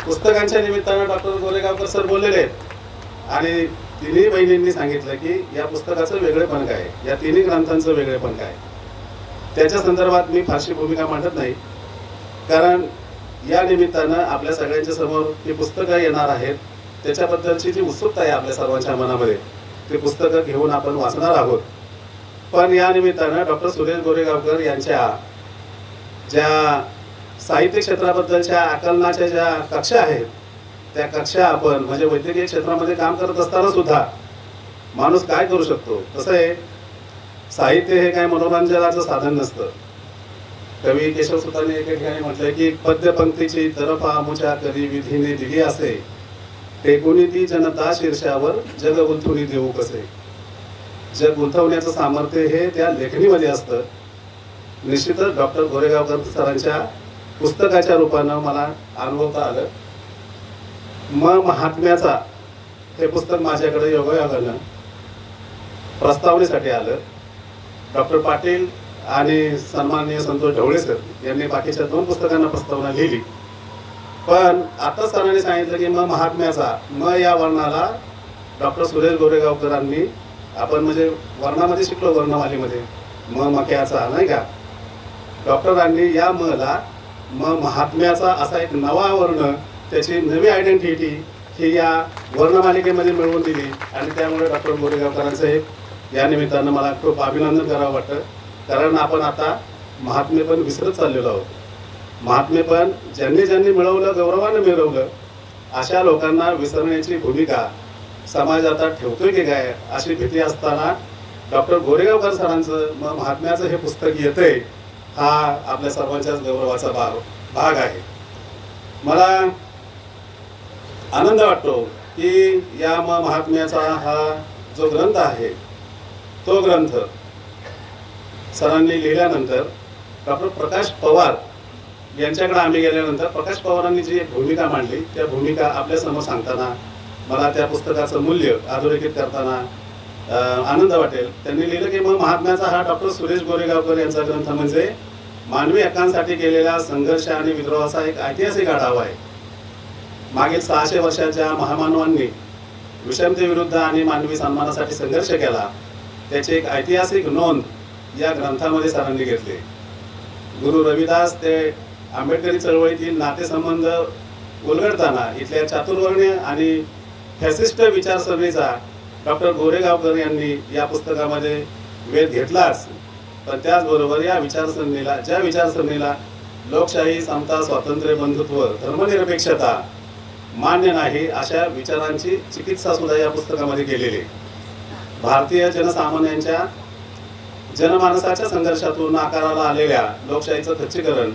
पुस्तकांच्या निमित्तानं डॉक्टर गोरेगावकर सर बोललेले आहेत आणि 3 बहिणींनी सांगितलं की या पुस्तकाचं वेगळेपण काय, या 3 ग्रंथांचं वेगळेपण काय. त्याच्या संदर्भात मी फारशी भूमिका मांडत नाही कारण या निमित्तानं आपल्या सगळ्यांच्या समोर ही पुस्तकं येणार आहेत. त्याच्याबद्दलची जी उत्सुकता आहे आपल्या सर्वांच्या मनामध्ये ती पुस्तकं घेऊन आपण वाचणार आहोत. पण या निमित्तानं डॉक्टर सुरेश गोरेगावकर यांच्या ज्या साहित्य क्षेत्राबद्दलच्या आकलनाच्या ज्या कक्षा आहेत त्या कक्षा आपण म्हणजे वैद्यकीय क्षेत्रामध्ये काम करत असताना सुद्धा माणूस काय करू शकतो. तसं आहे साहित्य हे काय मनोरंजनाचं साधन नसतं. कवी केशवसुतांनी एके ठिकाणी म्हटलंय की पद्यपंक्तीची तरफा मुच्या कधी विधीने दिली असे टेकुनी ती जनता शीर्षावर जग गुंथुनी देऊ कसे. जग गुंतवण्याचं सामर्थ्य हे त्या लेखणीमध्ये असतं. निश्चितच डॉक्टर गोरेगावकर सरांच्या पुस्तकाच्या रूपानं मला अनुभवता आलं. महात्म्याचा हे पुस्तक माझ्याकडे योगायोगानं प्रस्तावनेसाठी आलं. डॉक्टर पाटील आणि सन्माननीय संतोष ढवळे सर यांनी बाकीच्या 2 पुस्तकांना प्रस्तावना लिहिली. पण आता सरांनी सांगितलं की महात्म्याचा या वर्णाला डॉक्टर सुरेश गोरेगावकरांनी आपण म्हणजे वर्णामध्ये शिकलो वर्णमालेमध्ये मक्याचा नाही का. डॉक्टरांनी या ला महात्म्याचा असा एक नवा वर्ण त्याची नवी आयडेंटिटी ही या वर्णमालिकेमध्ये मिळवून दिली. आणि त्यामुळे डॉक्टर गोरेगावकरांचं एक या निमित्तानं मला खूप अभिनंदन करावं वाटतं. कारण आपण आता महात्मेपण विसरत चाललेलो आहोत. महात्मेपण ज्यांनी मिळवलं गौरवानं मिळवलं अशा लोकांना विसरण्याची भूमिका समाज आता ठेवतोय की काय अशी भीती असताना डॉक्टर गोरेगावकर सरांचं महात्म्याचं हे पुस्तक येतंय हा आपल्या सर्वांच्याच गौरवाचा भाग आहे. मला आनंद वाटतो की या महात्म्याचा हा जो ग्रंथ आहे तो ग्रंथ सरांनी लिहिल्यानंतर डॉक्टर प्रकाश पवार यांच्याकडे आम्ही गेल्यानंतर प्रकाश पवारांनी जी एक भूमिका मांडली त्या भूमिका आपल्यासमोर सांगताना मला त्या पुस्तकाचं मूल्य अधोरेखित करताना आनंद वाटेल. त्यांनी लिहिलं की महात्म्याचा हा डॉक्टर सुरेश गोरेगावकर यांचा ग्रंथ म्हणजे मानवी हक्कांसाठी केलेला संघर्ष आणि विद्रोहाचा एक ऐतिहासिक आढावा आहे. मागील 600 वर्षाच्या महामानवांनी विषमतेविरुद्ध आणि मानवी सन्मानासाठी संघर्ष केला त्याची एक ऐतिहासिक नोंद या ग्रंथामध्ये सरांनी घेतली. गुरु रविदास ते आंबेडकरी चळवळीतील नातेसंबंध उलगडताना इथल्या चातुर्वर्ण्य आणि फॅसिस्ट विचारसरणीचा डॉक्टर गोरेगावकर यांनी या पुस्तकामध्ये वेध घेतलाच. पण त्याचबरोबर या विचारसरणीला लोकशाही, समता, स्वातंत्र्य, बंधुत्व, धर्मनिरपेक्षता मान्य नाही अशा विचारांची चिकित्सा सुद्धा या पुस्तकामध्ये केलेली. भारतीय जनसामान्यांच्या जनमानसाच्या संघर्षातून आकाराला आलेल्या लोकशाहीचं खच्चीकरण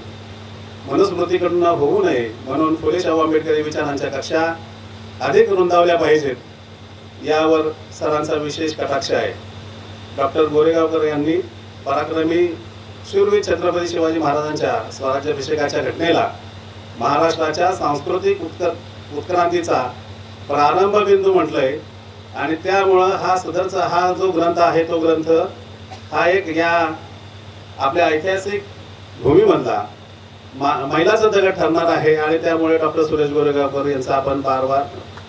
मनुस्मृतीकडून होऊ नये म्हणून फुले शाहू आंबेडकरी विचारांच्या कक्षा अधिक रुंदावल्या पाहिजेत यावर सरांचा विशेष कटाक्ष आहे. डॉक्टर गोरेगावकर यांनी पराक्रमी शूरवीर छत्रपती शिवाजी महाराजांच्या स्वराज्याभिषेकाच्या घटनेला महाराष्ट्राच्या सांस्कृतिक उत्क्रांतीचा प्रारंभ बिंदू म्हटलंय आणि त्यामुळं हा जो ग्रंथ आहे तो ग्रंथ हा एक या आपल्या ऐतिहासिक भूमीमधला मैलाचा दगड ठरणार आहे आणि त्यामुळे डॉक्टर सुरेश गोरेगावकर यांचं आपण वारंवार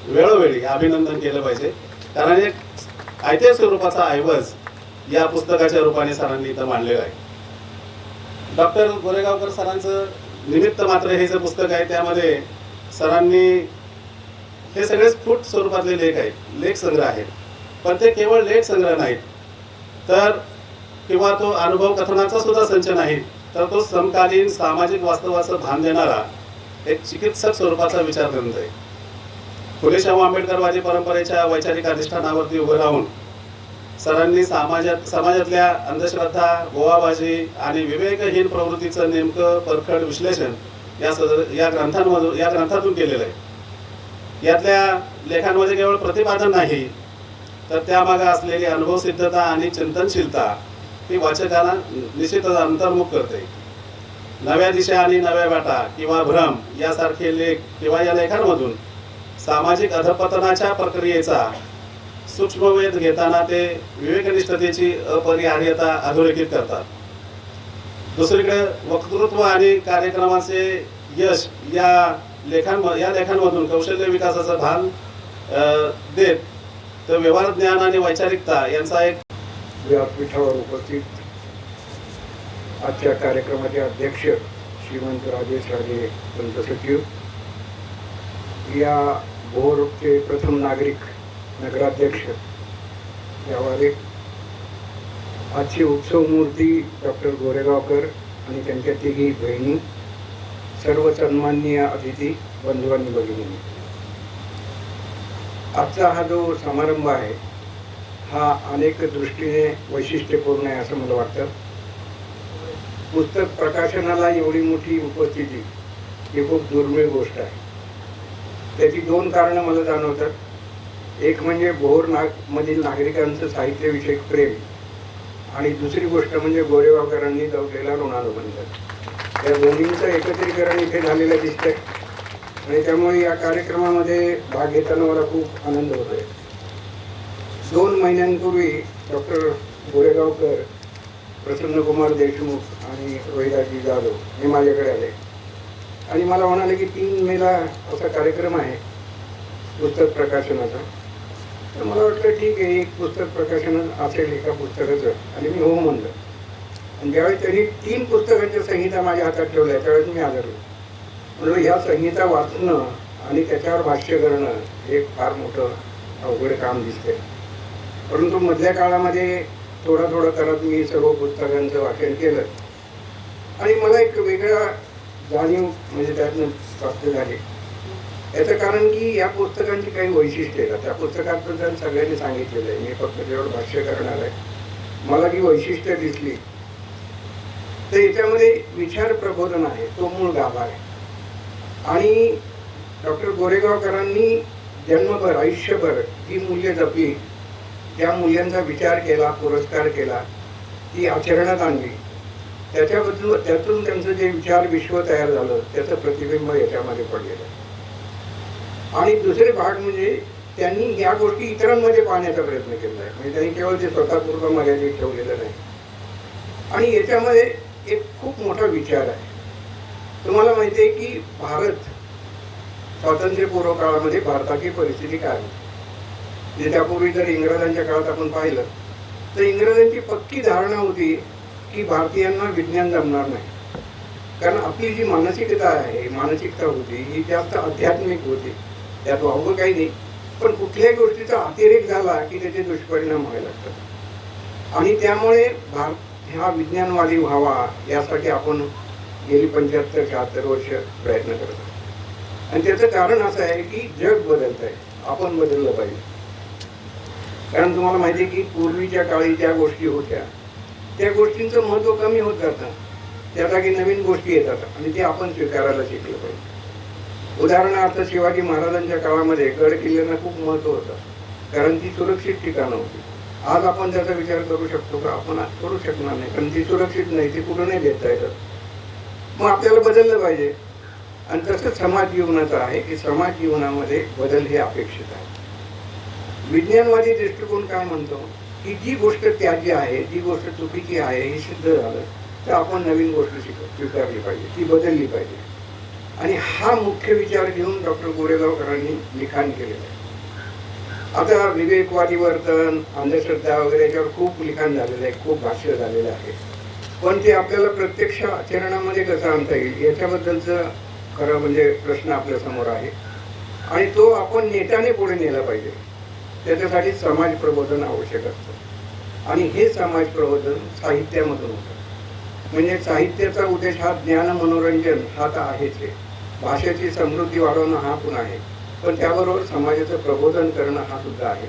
वेळोवेळी अभिनंदन केलं पाहिजे. कारण एक ऐतिहासिक स्वरूपाचा ऐवज या पुस्तकाच्या रूपाने सरांनी इथं मांडलेला आहे. डॉक्टर गोरेगावकर सरांचं निमित्त मात्र हे जे पुस्तक आहे त्यामध्ये सरांनी हे सगळे स्फुट स्वरूपातले लेख आहेत, लेख संग्रह आहेत. पण ते केवळ लेख संग्रह नाहीत तर किंवा तो अनुभव कथनाचा सुद्धा संच नाही तर तो समकालीन सामाजिक वास्तवाचं भान देणारा एक चिकित्सक स्वरूपाचा विचार ग्रंथ आहे. फुले शाहू आंबेडकरवादी परंपरेच्या वैचारिक अधिष्ठानावरती उभं राहून सरांनी समाजातल्या अंधश्रद्धा, गोवाबाजी आणि विवेकहीन प्रवृत्तीचं नेमकं परखड विश्लेषण या ग्रंथातून केलेलं आहे. यातल्या लेखांमध्ये केवळ प्रतिपादन नाही तर त्यामागे असलेली अनुभवसिद्धता आणि चिंतनशीलता ही वाचकाला निश्चितच अंतर्मुख करते. नव्या दिशा आणि नव्या वाटा किंवा भ्रम यासारखे लेख किंवा या लेखांमधून सामाजिक अधपतनाच्या प्रक्रियेचा सूक्ष्मवेध घेताना ते विवेकनिष्ठतेची अपरिहार्यता अधोरेखित करतात. दुसरीकडे वक्तृत्व आणि कार्यक्रमाचे यश या लेखांमधून कौशल्य विकासाचं भान देत तर व्यवहार ज्ञान आणि वैचारिकता यांचा एक व्यासपीठावर उपस्थित आजच्या कार्यक्रमाचे अध्यक्ष श्रीमंत राजेश राजे पंत सचिव, या भोरचे प्रथम नागरिक नगराध्यक्ष यावारे, आजची उत्सव मूर्ती डॉक्टर गोरेगावकर आणि त्यांच्या तिघी बहिणी, सर्व सन्माननीय अतिथी, बंधू आणि भगिनी, आजचा हा जो समारंभ आहे हा अनेक दृष्टीने वैशिष्ट्यपूर्ण आहे असं मला वाटतं. पुस्तक प्रकाशनाला एवढी मोठी उपस्थिती ही खूप दुर्मिळ गोष्ट आहे. त्याची दोन कारणं मला जाणवतात. एक म्हणजे भोर मधील नागरिकांचं साहित्याविषयक प्रेम आणि दुसरी गोष्ट म्हणजे गोरेगावकरांनी जवळलेला ऋणानुबंध. या दोन्हींचं एकत्रीकरण इथे झालेलं दिसतंय आणि त्यामुळे या कार्यक्रमामध्ये भाग घेताना मला खूप आनंद होतोय. 2 महिन्यांपूर्वी डॉक्टर गोरेगावकर, प्रसन्नकुमार देशमुख आणि रोहिदासजी जाधव हे माझ्याकडे आले आणि मला म्हणाले की 3 मेला असा कार्यक्रम आहे पुस्तक प्रकाशनाचा. तर मला वाटलं ठीक आहे, एक पुस्तक प्रकाशन असेल एका पुस्तकाचं, आणि मी हो म्हणलं. आणि ज्यावेळी त्यांनी 3 पुस्तकांच्या संहिता माझ्या हातात ठेवल्या त्यावेळेस मी आदरलो. म्हणून ह्या संहिता वाचणं आणि त्याच्यावर भाष्य करणं हे फार मोठं अवघड काम दिसतंय. परंतु मधल्या काळामध्ये थोडं करत मी सर्व पुस्तकांचं वाचन केलं आणि मला एक वेगळा जाणीव म्हणजे त्यातनं प्राप्त झाली. याचं कारण की या पुस्तकांची काही वैशिष्ट्ये आहेत. त्या पुस्तकाबद्दल सगळ्यांनी सांगितलेलं आहे, मी फक्त त्याच्यावर भाष्य करणार आहे. मला जी वैशिष्ट्य दिसली तर याच्यामध्ये विचार प्रबोधन आहे, तो मूळ गाभा आहे. आणि डॉक्टर गोरेगावकरांनी जन्मभर आयुष्यभर ही मूल्य जपली, त्या मूल्यांचा विचार केला, पुरस्कार केला, ती आचरणात आणली. त्यातून त्यांचं जे विचार विश्व तयार झालं त्याचं प्रतिबिंब याच्यामध्ये पडलेलं. आणि दुसरे भाग म्हणजे त्यांनी या गोष्टी इतरांमध्ये पाहण्याचा प्रयत्न केला आहे. म्हणजे त्यांनी केवळ ते स्वतःपुरतं मर्यादित ठेवलेलं नाही. आणि याच्यामध्ये एक खूप मोठा विचार आहे. तुम्हाला माहिती आहे की भारत स्वातंत्र्यपूर्व काळामध्ये भारताची परिस्थिती काय होती. म्हणजे त्यापूर्वी जर इंग्रजांच्या काळात आपण पाहिलं तर इंग्रजांची पक्की धारणा होती की भारतीयांना विज्ञान जमणार नाही. कारण आपली जी मानसिकता होती ही जास्त आध्यात्मिक होती. त्यात वावगं काही नाही, पण कुठल्याही गोष्टीचा अतिरेक झाला की त्याचे दुष्परिणाम व्हायला लागतात. आणि त्यामुळे भारत हा विज्ञानवादी व्हावा यासाठी आपण गेली 75-76 वर्ष प्रयत्न करत आहोत. आणि त्याचं कारण असं आहे की जग बदलत आहे, आपण बदललं पाहिजे. कारण तुम्हाला माहिती आहे की पूर्वीच्या काळी ज्या गोष्टी होत्या त्या गोष्टींचं महत्त्व कमी होत जातं, त्या जागी नवीन गोष्टी येतात आणि ते आपण स्वीकारायला शिकलं पाहिजे. उदाहरणार्थ शिवाजी महाराजांच्या काळामध्ये गड किल्ल्यांना खूप महत्त्व होतं, कारण ती सुरक्षित ठिकाणं होती. आज आपण त्याचा विचार करू शकतो का? आपण आज करू शकणार नाही, कारण ती सुरक्षित नाही, ती कुठं नाही देता येतात. मग आपल्याला बदललं पाहिजे. आणि तसं समाज जीवनाचं आहे की समाज जीवनामध्ये बदल हे अपेक्षित आहे. विज्ञानवादी दृष्टिकोन काय म्हणतो की जी गोष्ट त्याजी आहे, जी गोष्ट चुकीची आहे हे सिद्ध झालं तर आपण नवीन गोष्ट स्वीकारली पाहिजे, ती बदलली पाहिजे. आणि हा मुख्य विचार घेऊन डॉक्टर गोरेगावकरांनी लिखाण केलेलं आहे. आता विवेकवादी वर्तन, अंधश्रद्धा वगैरे याच्यावर खूप लिखाण झालेलं आहे, खूप भाष्य झालेलं आहे. पण ते आपल्याला प्रत्यक्ष आचरणामध्ये कसं आणता येईल याच्याबद्दलचं खरं म्हणजे प्रश्न आपल्या समोर आहे. आणि तो आपण नेटाने पुढे नेला पाहिजे. त्याच्यासाठी समाज प्रबोधन आवश्यक असतं. आणि हे समाज प्रबोधन साहित्यामधून होतं. म्हणजे साहित्याचा उद्देश हा ज्ञान मनोरंजन हा तर आहेच आहे, भाषेची समृद्धी वाढवणं हा पण आहे, पण त्याबरोबर समाजाचं प्रबोधन करणं हा सुद्धा आहे.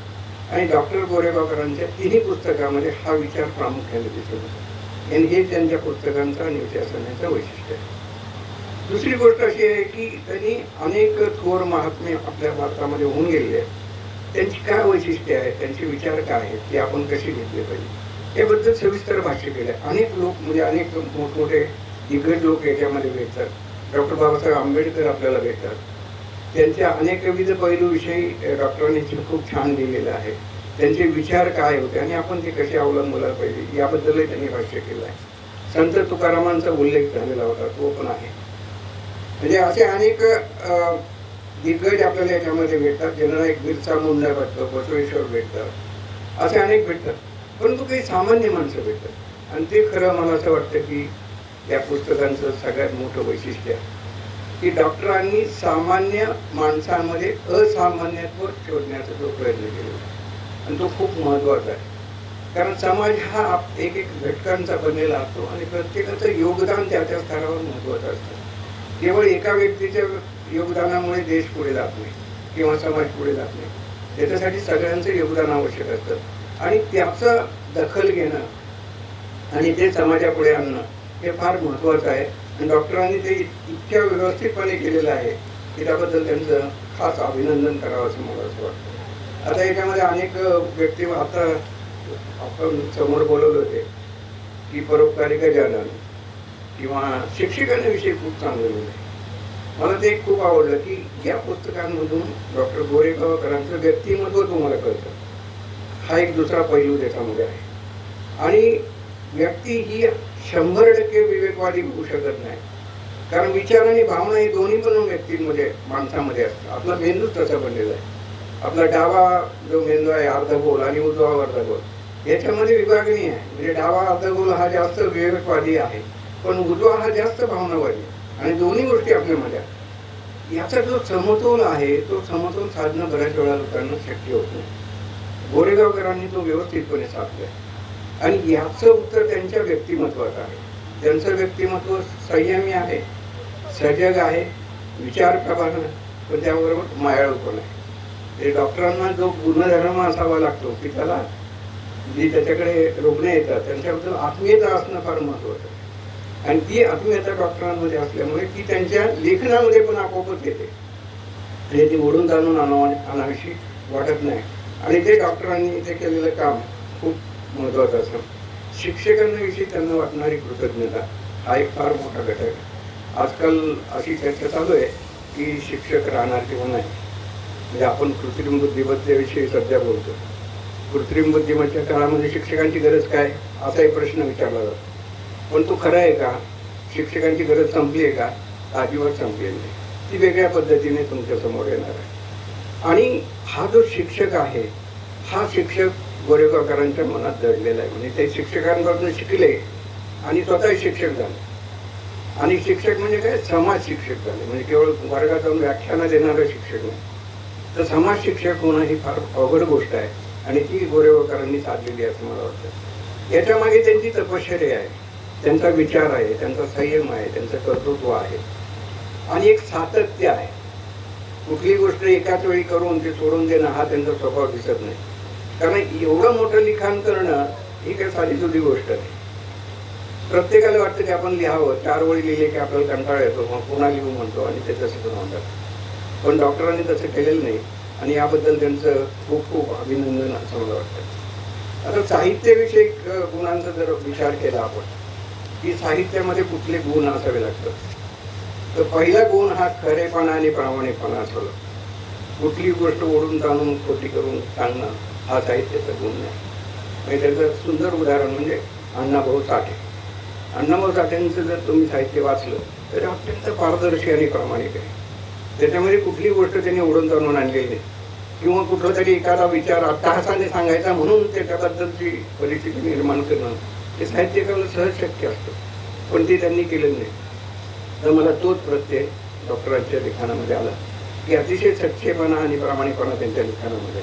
आणि डॉक्टर गोरेगावकरांच्या तिन्ही पुस्तकामध्ये हा विचार प्रामुख्याने दिसत होता. आणि हे त्यांच्या पुस्तकांचं आणि विचारसरणीचं वैशिष्ट्य आहे. दुसरी गोष्ट अशी आहे की त्यांनी अनेक थोर महात्मे आपल्या भारतामध्ये होऊन गेलेले आहेत. त्यांची काय वैशिष्ट्य आहे, त्यांचे विचार काय आहेत, ते आपण कसे घेतले पाहिजे याबद्दल सविस्तर भाष्य केलं आहे. अनेक लोक म्हणजे अनेक मोठमोठे दिग्गज लोक याच्यामध्ये भेटतात. डॉक्टर बाबासाहेब आंबेडकर आपल्याला भेटतात. त्यांच्या अनेकविध पैलूविषयी डॉक्टरांनी खूप छान लिहिलेलं आहे. त्यांचे विचार काय होते आणि आपण ते कसे अवलंबायला पाहिजे याबद्दलही त्यांनी भाष्य केलं आहे. संत तुकारामांचा उल्लेख झालेला होता, तो पण आहे. म्हणजे असे अनेक दिग्गज आपल्याला याच्यामध्ये भेटतात. ज्यांना एक बिरसा मुंडा भेटतो, बसवेश्वर भेटतात, असे अनेक भेटतात. परंतु काही सामान्य माणसं भेटतात. आणि ते खरं मला असं वाटतं की या पुस्तकांचं सगळ्यात मोठं वैशिष्ट्य आहे की डॉक्टरांनी सामान्य माणसामध्ये असामान्यत्व शोधण्याचा जो प्रयत्न केला आणि तो खूप महत्त्वाचा आहे. कारण समाज हा एक एक घटकांचा बनलेला असतो आणि प्रत्येकाचं योगदान त्या त्या स्तरावर महत्त्वाचं असतं. केवळ एका व्यक्तीच्या योगदानामुळे देश पुढे जात नाही किंवा समाज पुढे जात नाही. त्याच्यासाठी सगळ्यांचं योगदान आवश्यक असतं आणि त्याचं दखल घेणं आणि ते समाजापुढे आणणं हे फार महत्त्वाचं आहे. आणि डॉक्टरांनी ते इतक्या व्यवस्थितपणे केलेलं आहे की त्याबद्दल त्यांचं खास अभिनंदन करावं असं मला असं वाटतं. आता याच्यामध्ये अनेक व्यक्ती आता आपण समोर बोलवले होते की परोपकारी का जाणं किंवा शिक्षकांविषयी खूप चांगलं लिहिलं. मला ते खूप आवडलं की या पुस्तकांमधून डॉक्टर गोरेगावकरांचं व्यक्तिमत्व तुम्हाला कळतं. हा एक दुसरा पैलू त्याच्यामध्ये आहे. आणि व्यक्ती ही 100% विवेकवादी होऊ शकत नाही, कारण विचार आणि भावना हे दोन्ही पण व्यक्तींमध्ये माणसामध्ये असतात. आपला मेंदूच तसा बनलेला आहे. आपला डावा जो मेंदू आहे अर्धगोल आणि उजवा अर्धगोल याच्यामध्ये विभागणी आहे. म्हणजे डावा अर्धगोल हा जास्त विवेकवादी आहे, पण उजवा हा जास्त भावनावादी. आणि दोन्ही गोष्टी आपल्यामध्ये आहेत. याचा जो समतोल आहे तो समतोल साधणं बऱ्याच वेळा लोकांना शक्य होत नाही. गोरेगावकरांनी तो व्यवस्थितपणे साधलाय आणि याचं उत्तर त्यांच्या व्यक्तिमत्वात आहे. त्यांचं व्यक्तिमत्व संयमी आहे, सजग आहे, विचारप्रधान आहे, पण त्याबरोबर मायाळू पण आहे. ते डॉक्टरांना जो गुणधर्म असावा लागतो की त्याला जी त्याच्याकडे रुग्ण येतात त्यांच्याबद्दल आत्मीयता असणं फार महत्त्वाचं आहे. आणि ती आत्मीयता डॉक्टरांमध्ये असल्यामुळे ती त्यांच्या लेखनामध्ये पण आपोआपच येते. म्हणजे ती ओढून जाणून आणावीशी वाटत नाही. आणि ते डॉक्टरांनी ते केलेलं काम खूप महत्त्वाचं असतं. शिक्षकांविषयी त्यांना वाटणारी कृतज्ञता हा एक फार मोठा घटक आहे. आजकाल अशी चर्चा चालू आहे की शिक्षक राहणार किंवा नाही. म्हणजे आपण कृत्रिम बुद्धिमत्तेविषयी सध्या बोलतो. कृत्रिम बुद्धिमत्तेच्या काळामध्ये शिक्षकांची गरज काय असा एक प्रश्न विचारला जातो. पण तो खरा आहे का? शिक्षकांची गरज संपली आहे का? अजिबात संपलेली नाही. ती वेगळ्या पद्धतीने तुमच्या समोर येणार आहे. आणि हा जो शिक्षक आहे हा शिक्षक गोरेगावकरांच्या मनात दडलेला आहे. म्हणजे ते शिक्षकांपासून शिकले आणि स्वतः शिक्षक झाले. आणि शिक्षक म्हणजे काय? समाज शिक्षक झाले. म्हणजे केवळ वर्गात जाऊन व्याख्यानं देणारं शिक्षक नाही, तर समाज शिक्षक होणं ही फार अवघड गोष्ट आहे आणि ती गोरेगावकरांनी साधलेली आहे असं मला वाटतं. याच्यामागे त्यांची तपश्चर्या आहे, त्यांचा विचार आहे, त्यांचा संयम आहे, त्यांचं कर्तृत्व आहे आणि एक सातत्य आहे. कुठली गोष्ट एकाच वेळी करून ते सोडून देणं हा त्यांचा स्वभाव दिसत नाही. कारण एवढं मोठं लिखाण करणं ही काही साधी सुधी गोष्ट नाही. प्रत्येकाला वाटतं की आपण लिहावं, 4 ओळी लिहिले की आपल्याला कंटाळा येतो, मग पुन्हा लिहू म्हणतो आणि ते तसं म्हणतात. पण डॉक्टरांनी तसं केलेलं नाही आणि याबद्दल त्यांचं खूप खूप अभिनंदन असं मला वाटतं. आता साहित्यविषयक गुणांचा जर विचार केला आपण की साहित्यामध्ये कुठले गुण असावे लागतात, तर पहिला गुण हा खरेपणा आणि प्रामाणिकपणा असावा. कुठली गोष्ट ओढून ताणून खोटी करून सांगणं हा साहित्याचा गुण नाही. आणि त्याचं सुंदर उदाहरण म्हणजे अण्णाभाऊ साठे. अण्णाभाऊ साठेंचं जर तुम्ही साहित्य वाचलं तर अत्यंत पारदर्शी आणि प्रामाणिक आहे. त्याच्यामध्ये कुठली गोष्ट त्यांनी ओढून ताणून आणलेली नाही किंवा कुठला तरी एखादा विचार अट्टहासाने सांगायचा म्हणून त्याच्याबद्दलची परिस्थिती निर्माण करणं हे साहित्यकाला सहज शक्य असतं, पण ते त्यांनी केलेलं नाही. तर मला तोच प्रत्यय डॉक्टरांच्या लिखाणामध्ये आला की अतिशय सच्चेपणा आणि प्रामाणिकपणा त्यांच्या लिखाणामध्ये.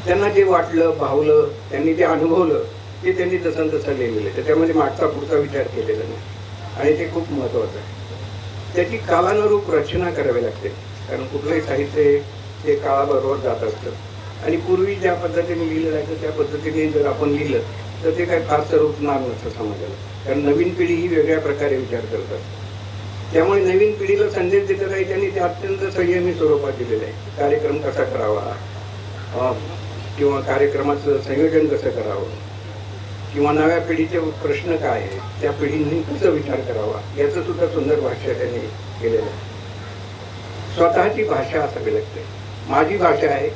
त्यांना जे वाटलं, भावलं, त्यांनी जे अनुभवलं ते त्यांनी तसं तसं लिहिलेलं आहे. त्याच्यामध्ये मागचा पुढचा विचार केलेला नाही आणि ते खूप महत्त्वाचं आहे. त्याची कालानुरूप रचना करावी लागते, कारण कुठलंही साहित्य ते काळाबरोबर जात असतं आणि पूर्वी ज्या पद्धतीने लिहिलं जायचं त्या पद्धतीने जर आपण लिहिलं तर ते काही फारसं रुचणार नसतं समाजाला, कारण नवीन पिढी ही वेगळ्या प्रकारे विचार करत असते. त्यामुळे नवीन पिढीला संदेश देता येईल त्यांनी ते अत्यंत संयमी स्वरूपात दिलेलं आहे. कार्यक्रम कसा करावा किंवा कार्यक्रमाचं संयोजन कसं करावं किंवा नव्या पिढीचे प्रश्न काय आहेत, त्या पिढींनी कसं विचार करावा याचं सुद्धा सुंदर भाष्य त्यांनी केलेलं आहे. स्वतःची भाषा असावी लागते. माझी भाषा आहे,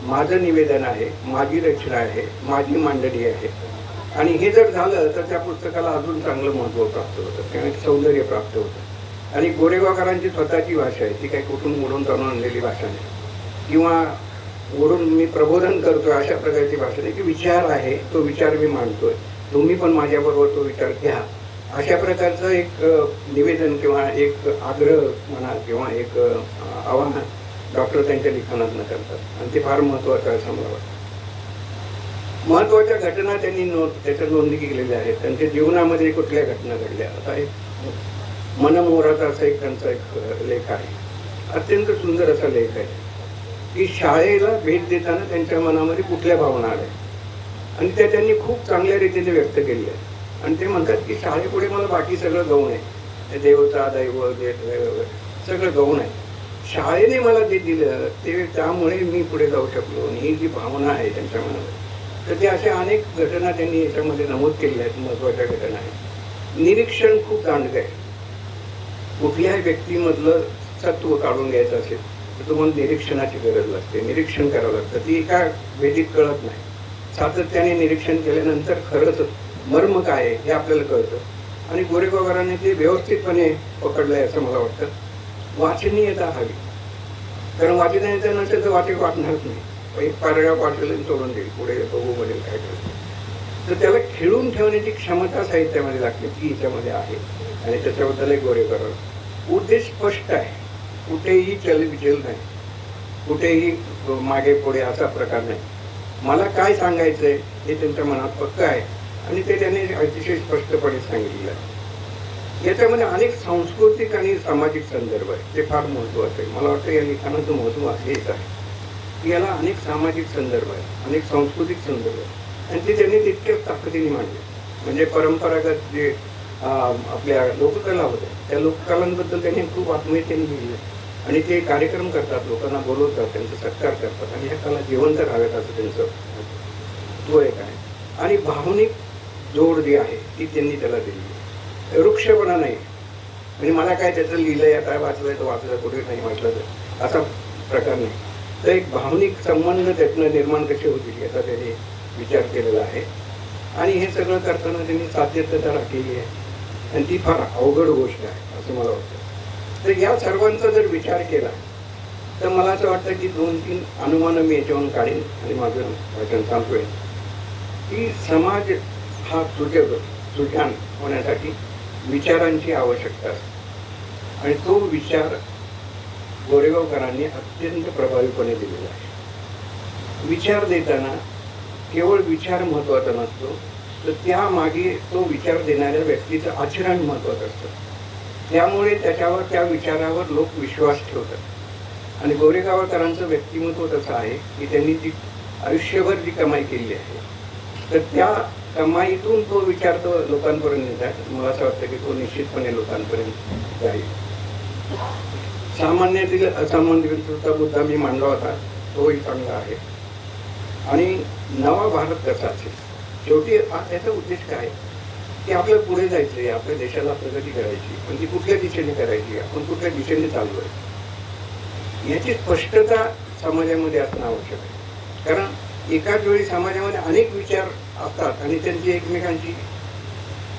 माझं निवेदन आहे, माझी रचना आहे, माझी मांडणी आहे आणि हे जर झालं तर त्या पुस्तकाला अजून चांगलं महत्त्व प्राप्त होतं, त्याने सौंदर्य प्राप्त होतं. आणि गोरेगावकरांची स्वतःची भाषा आहे, ती काही कुठून ओढून ताणून आणलेली भाषा नाही किंवा ओढून मी प्रबोधन करतोय अशा प्रकारची भाषा नाही की विचार आहे, तो विचार मी मांडतोय, तुम्ही पण माझ्याबरोबर तो विचार घ्या, अशा प्रकारचं एक निवेदन किंवा एक आग्रह म्हणा किंवा एक आव्हान डॉक्टर त्यांच्या लिखाणातनं करतात आणि ते फार महत्त्वाचं आहे असं मला वाटतं. महत्त्वाच्या घटना त्यांनी त्याच्या नोंदी केलेल्या आहेत. त्यांच्या जीवनामध्ये कुठल्या घटना घडल्या, आता एक मनमोहराचा असा एक त्यांचा एक लेख आहे, अत्यंत सुंदर असा लेख आहे की शाळेला भेट देताना त्यांच्या मनामध्ये कुठल्या भावना आल्या आणि त्या त्यांनी खूप चांगल्या रीतीने व्यक्त केली आहे. आणि ते म्हणतात की शाळेपुढे मला बाकी सगळं गौण आहे, ते देवता दैव सगळं गौण आहे, शाळेने मला जे दिलं ते त्यामुळे मी पुढे जाऊ शकलो आणि ही जी भावना आहे त्यांच्या मनामध्ये. तर ते अशा अनेक घटना त्यांनी याच्यामध्ये नमूद केलेल्या आहेत. महत्त्वाच्या घटना आहेत. निरीक्षण खूप दांडगं आहे. कुठल्याही व्यक्तीमधलं सत्व काढून घ्यायचं असेल तर तुम्हाला निरीक्षणाची गरज लागते, निरीक्षण करावं लागतं. ती एका भेटीत कळत नाही. सातत्याने निरीक्षण केल्यानंतर खरंच मर्म काय आहे हे आपल्याला कळतं आणि गोरेगावकरांनी ते व्यवस्थितपणे पकडलं आहे असं मला वाटतं. वाचनीयता हवी, कारण वाचनीयता नसेल तर वाचक वाचणारच नाही. एक पॅराग्राफ वाचलं सोडून देईल, पुढे बघू म्हणेल काय करतो. तर त्याला खिळून ठेवण्याची क्षमता साहित्यामध्ये लागते, ती याच्यामध्ये आहे आणि त्याच्याबद्दल एक गोरेगावकर उद्देश स्पष्ट आहे, कुठेही चलबिचल नाही, कुठेही मागे पुढे असा प्रकार नाही. मला काय सांगायचंय हे त्यांच्या मनात पक्क आहे आणि ते त्यांनी अतिशय स्पष्टपणे सांगितलेलं आहे. याच्यामध्ये अनेक सांस्कृतिक आणि सामाजिक संदर्भ आहे, ते फार महत्त्वाचं आहे. मला वाटतं या लिखाणाचं महत्त्व हेच आहे की याला अनेक सामाजिक संदर्भ आहे, अनेक सांस्कृतिक संदर्भ आहे आणि ते त्यांनी तितक्याच ताकदीने मांडले. म्हणजे परंपरागत जे आपल्या लोककला होत्या त्या लोककलांबद्दल त्यांनी खूप आत्मीयतेने लिहिलं आणि ते कार्यक्रम करतात, लोकांना बोलवतात, त्यांचा सत्कार करतात आणि ह्या कला जिवंत राहाव्यात असं त्यांचं तो एक आहे. आणि भावनिक जोड जी आहे ती त्यांनी त्याला दिली. वृक्षपणा नाही, म्हणजे मला काय त्याचं लिहिलंय, आता वाचलंय तर वाचलं, कुठे नाही वाचलं तर असा प्रकार नाही. तर एक भावनिक संबंध त्यातनं निर्माण कसे होतील याचा त्यांनी विचार केलेला आहे आणि हे सगळं करताना त्यांनी सातत्यता राखलेली आहे आणि ती फार अवघड गोष्ट आहे असं मला वाटतं. तर या सर्वांचा जर विचार केला तर मला असं वाटतं की 2-3 अनुमानं मी याच्यावरून काढेन आणि माझं वाचन सांगतोय की समाज हा सुजाण होण्यासाठी विचारांची आवश्यकता असते आणि तो विचार गोरेगावकरांनी अत्यंत प्रभावीपणे दिलेला आहे. विचार देताना केवळ विचार महत्त्वाचा नसतो, तर त्यामागे तो विचार देणाऱ्या व्यक्तीचं आचरण महत्त्वाचं असतं. त्यामुळे त्याच्यावर, त्या विचारावर लोक विश्वास ठेवतात आणि गोरेगावकरांचं व्यक्तिमत्व तसं आहे की त्यांनी ती आयुष्यभर जी कमाई केली आहे तर त्या कमाईतून तो विचार तो लोकांपर्यंत नेतात. मला असं वाटतं की तो निश्चितपणे लोकांपर्यंत जाईल. सामान्यातील असामान्यचा मुद्दा मी मांडला होता, तोही चांगला आहे. आणि नवा भारत कसा असेल, शेवटी त्याचा उद्देश काय की आपल्याला पुढे जायचं आहे, आपल्या देशाला प्रगती करायची, पण ती कुठल्या दिशेने करायची, आपण कुठल्या दिशेने चाललो आहे याची स्पष्टता समाजामध्ये असणं आवश्यक आहे. कारण एकाच वेळी समाजामध्ये अनेक विचार असतात आणि त्यांची एकमेकांची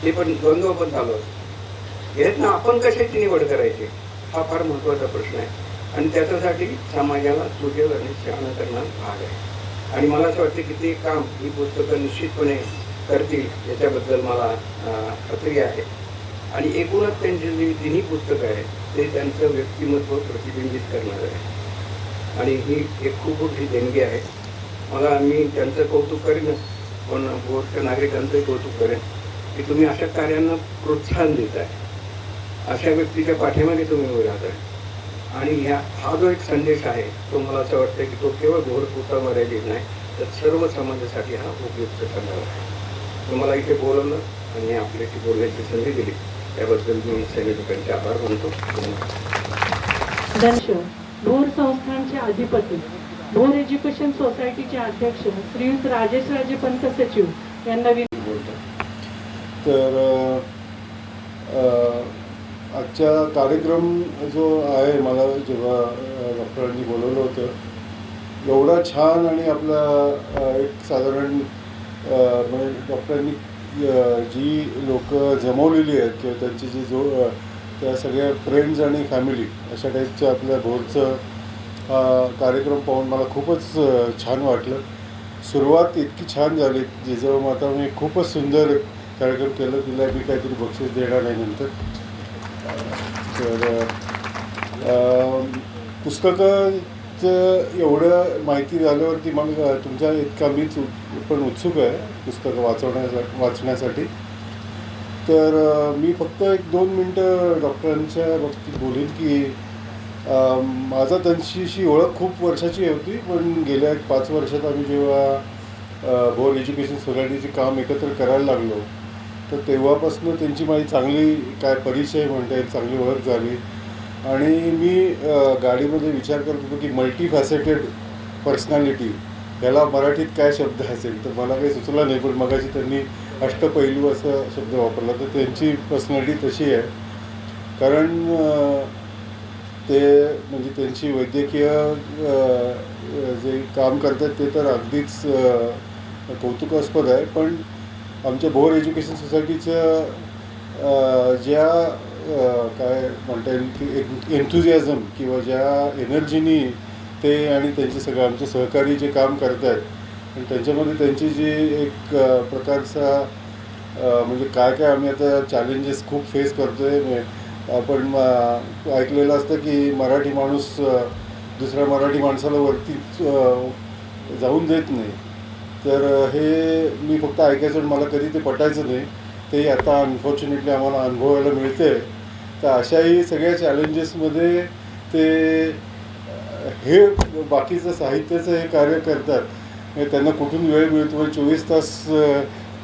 ते पण द्वंद्व पण चालू असतात. यातनं आपण कशाची निवड करायची हा फार महत्त्वाचा प्रश्न आहे. आणि त्याच्यासाठी समाजाला सुजल आणि शहाणा करणं भाग आहे. आणि मला असं वाटतं की ते काम ही पुस्तकं निश्चितपणे करतील याच्याबद्दल मला खात्री आहे. आणि एकूणच त्यांची जी तिन्ही पुस्तकं आहेत ते त्यांचं व्यक्तिमत्व प्रतिबिंबित करणार आहे. आणि ही एक खूप मोठी देणगी आहे. मी त्यांचं कौतुक करेनच, पण भोरच्या नागरिकांचंही कौतुक करेन की तुम्ही अशा कार्यांना प्रोत्साहन देत आहे, अशा व्यक्तीच्या पाठीमागे तुम्ही उभे राहत आहे. आणि हा जो एक संदेश आहे तो मला असं वाटतं की तो केवळ भोरपुरता मर्यादित नाही, तर सर्व समाजासाठी हा उपयुक्त ठरणार आहे. तुम्हाला इथे बोलवलं आणि आपल्याशी बोलण्याची संधी दिली त्याबद्दल मी सर्व लोकांचे आभार मानतो. दंश भोर संस्थानचे अधिपती, भोर एज्युकेशन सोसायटीचे अध्यक्ष श्रीयुत राजेश राजे पंत सचिव यांना तर आजचा कार्यक्रम जो आहे, मला जेव्हा डॉक्टरांनी बोलवलं होतं एवढा छान आणि आपला एक साधारण म्हणजे डॉक्टरांनी जी लोक जमवलेली आहेत किंवा त्यांची जी त्या सगळ्या फ्रेंड्स आणि फॅमिली अशा टाईपचं आपल्या भोरचं कार्यक्रम पाहून मला खूपच छान वाटलं. सुरुवात इतकी छान झाली जिजाऊ माता मी खूपच सुंदर कार्यक्रम केलं. तिला मी काहीतरी बक्षीस देणार आहे नंतर. तर पुस्तकाचं एवढं माहिती झाल्यावरती मग तुमच्या इतका मीच पण उत्सुक आहे पुस्तकं वाचण्यासाठी. तर मी फक्त 1-2 मिनटं डॉक्टरांच्या बाबतीत बोलेन की माझा त्यांच्याशी ओळख खूप वर्षाची होती, पण गेल्या 5 वर्षात आम्ही जेव्हा भोर एज्युकेशन सोसायटीचे काम एकत्र करायला लागलो तर तेव्हापासून त्यांची माझी चांगली काय परिचय म्हणता येईल, चांगली ओळख झाली. आणि मी गाडीमध्ये विचार करत होतो की मल्टीफॅसेटेड पर्सनॅलिटी याला मराठीत काय शब्द असेल, तर मला काही सुचला नाही. पण मगाशी त्यांनी अष्टपैलू असा शब्द वापरला, तर त्यांची पर्सनॅलिटी तशी आहे. कारण ते म्हणजे त्यांची वैद्यकीय जे काम करतात ते तर अगदीच कौतुकास्पद आहे. पण आमच्या भोर एज्युकेशन सोसायटीचं ज्या काय म्हणता येईल की एन्थुझियाझम किंवा ज्या एनर्जीनी ते आणि त्यांचे सगळं आमचे सहकारी जे काम करत आहेत आणि त्याच्यामध्ये त्यांची जी एक प्रकारचा म्हणजे काय आम्ही आता चॅलेंजेस खूप फेस करतो आहे. आपण ऐकलेलं असतं की मराठी माणूस दुसऱ्या मराठी माणसाला वरती जाऊन देत नाही. तर हे मी फक्त ऐकायचं, मला कधी ते पटायचं नाही. ते आता अनफॉर्च्युनेटली आम्हाला अनुभवायला मिळते. तर अशाही सगळ्या चॅलेंजेसमध्ये ते हे बाकीचं साहित्याचं हे कार्य करतात. म्हणजे त्यांना कुठून वेळ मिळतो, 24 तास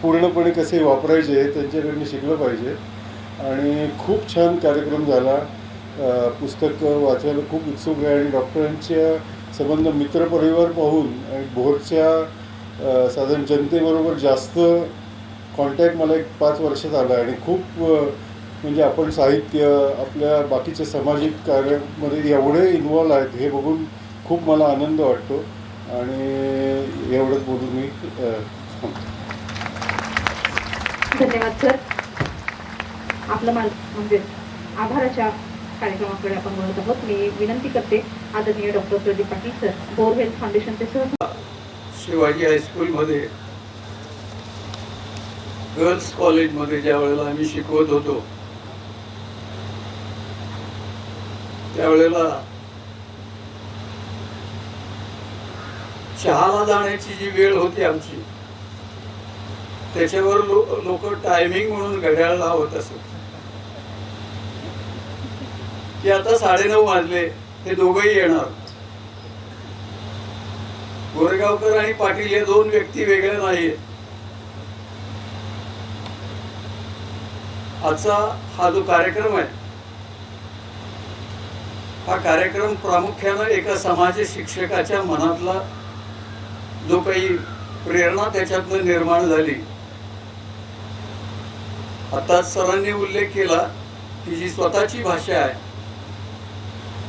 पूर्णपणे कसे वापरायचे हे त्यांच्याकडनं शिकलं पाहिजे. आणि खूप छान कार्यक्रम झाला. पुस्तक वाचायला खूप उत्सुक आहे. आणि डॉक्टरांच्या संबंध मित्रपरिवार पाहून आणि भोरच्या साधारण जनतेबरोबर जास्त कॉन्टॅक्ट मला एक 5 वर्षात आला. आणि खूप म्हणजे आपण साहित्य आपल्या बाकीच्या सामाजिक कार्यामध्ये एवढे इन्वॉल्व आहेत हे बघून खूप मला आनंद वाटतो. आणि एवढंच बोलून मी धन्यवाद सर. आपलं म्हणजे आभाराच्या कार्यक्रमाकडे आपण बोलत आहोत. मी विनंती करते आदरणीय doctor Pradeep Patil sir, bore health फाउंडेशनचे सह. शिवाजी हायस्कूलमध्ये गर्ल्स कॉलेजमध्ये ज्या वेळेला आम्ही शिकवत होतो त्यावेळेला चहाला जाण्याची जी वेळ होती आमची त्याच्यावर लोक टायमिंग म्हणून घड्याळ लावत असत की आता 9:30 वाजले, हे दोघंही येणार. गोरेगावकर आणि पाटील हे 2 व्यक्ती वेगळ्या नाहीत. आजचा हा जो कार्यक्रम आहे, हा कार्यक्रम प्रामुख्यानं एका समाज शिक्षकाच्या मनातला जो काही प्रेरणा त्याच्यातनं निर्माण झाली, आता सरांनी उल्लेख केला की जी स्वतःची भाषा आहे